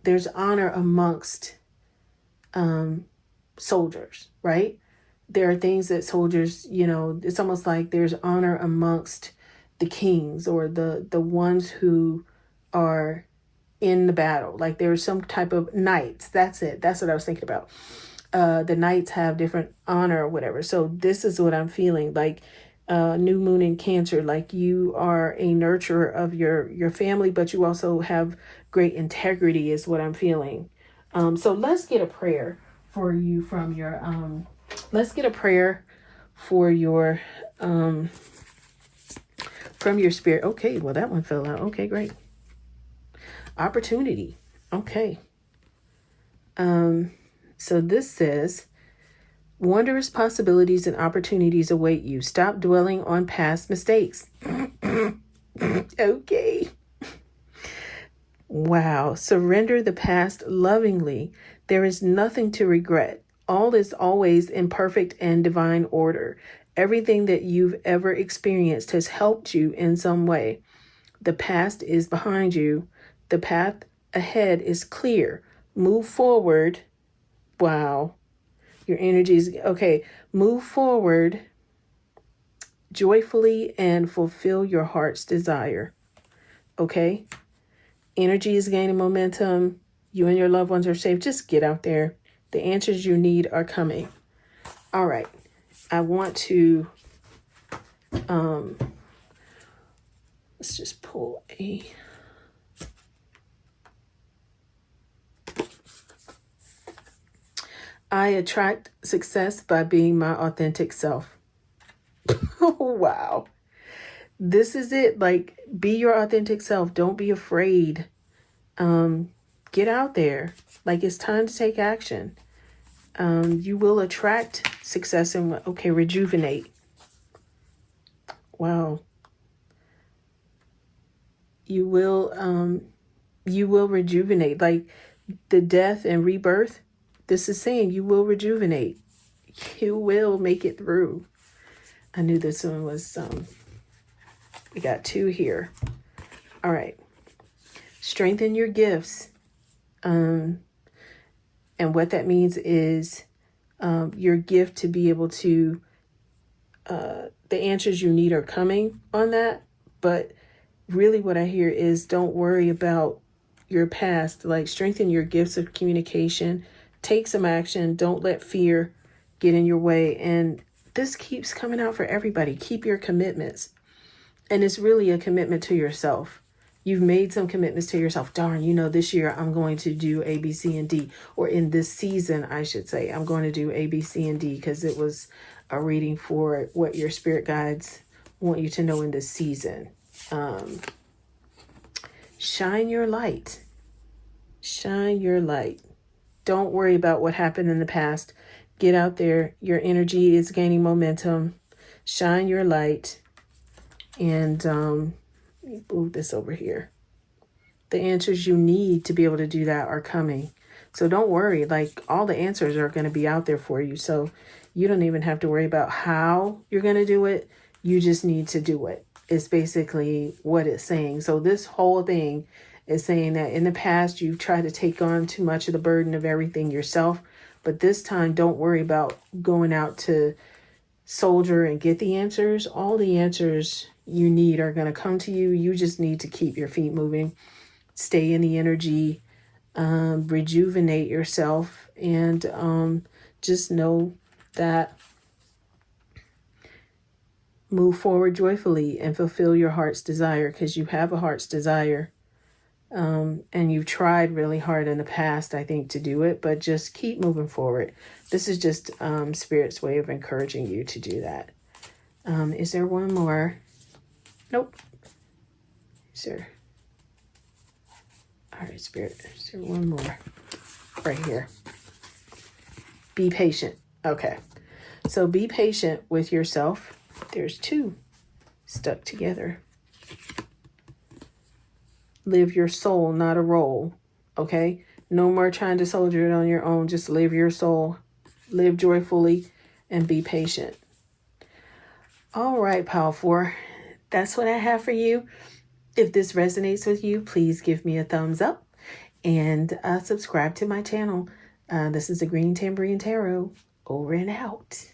there's honor amongst soldiers, right? There are things that soldiers, it's almost like there's honor amongst the kings or the ones who are in the battle. Like, there's some type of knights. That's it. That's what I was thinking about. The knights have different honor or whatever. So this is what I'm feeling. Like, new moon in Cancer, like, you are a nurturer of your family, but you also have great integrity, is what I'm feeling. So let's get a prayer for you from your, let's get a prayer for your, from your spirit. Okay, well, that one fell out. Okay, great. Opportunity. Okay. So this says, Wondrous possibilities and opportunities await you. Stop dwelling on past mistakes. Okay. Wow. Surrender the past lovingly. There is nothing to regret. All is always in perfect and divine order. Everything that you've ever experienced has helped you in some way. The past is behind you. The path ahead is clear. Move forward. Wow. Your energy is okay. Move forward joyfully and fulfill your heart's desire. Okay? Energy is gaining momentum. You and your loved ones are safe. Just get out there. The answers you need are coming. All right. I want to let's just pull a I attract success by being my authentic self. Oh, wow. This is it. Like, be your authentic self. Don't be afraid. Get out there. Like, it's time to take action. You will attract success and, okay, rejuvenate. Wow. You will rejuvenate. Like, the death and rebirth, this is saying you will rejuvenate. You will make it through. I knew this one was, we got 2 here. All right. Strengthen your gifts. And what that means is your gift to be able to, the answers you need are coming on that. But really what I hear is don't worry about your past. Like, strengthen your gifts of communication. Take some action. Don't let fear get in your way. And this keeps coming out for everybody. Keep your commitments. And it's really a commitment to yourself. You've made some commitments to yourself. Darn, this year I'm going to do A, B, C, and D. Or in this season, I should say, I'm going to do A, B, C, and D, because it was a reading for what your spirit guides want you to know in this season. Shine your light. Shine your light. Don't worry about what happened in the past. Get out there. Your energy is gaining momentum. Shine your light. And let me move this over here. The answers you need to be able to do that are coming. So don't worry. Like, all the answers are going to be out there for you. So you don't even have to worry about how you're going to do it. You just need to do it. It's basically what it's saying. So this whole thing is saying that in the past, you've tried to take on too much of the burden of everything yourself. But this time, don't worry about going out to soldier and get the answers. All the answers you need are going to come to you. You just need to keep your feet moving, stay in the energy, rejuvenate yourself, and just know that move forward joyfully and fulfill your heart's desire, because you have a heart's desire. And you've tried really hard in the past, I think, to do it, but just keep moving forward. This is just Spirit's way of encouraging you to do that. Is there one more? Nope. Is there? All right, Spirit. Is there one more? Right here. Be patient. Okay. So be patient with yourself. There's 2 stuck together. Live your soul, not a role. Okay? No more trying to soldier it on your own. Just live your soul. Live joyfully and be patient. All right, Pile 4. That's what I have for you. If this resonates with you, please give me a thumbs up and subscribe to my channel. This is the Green Tambourine Tarot. Over and out.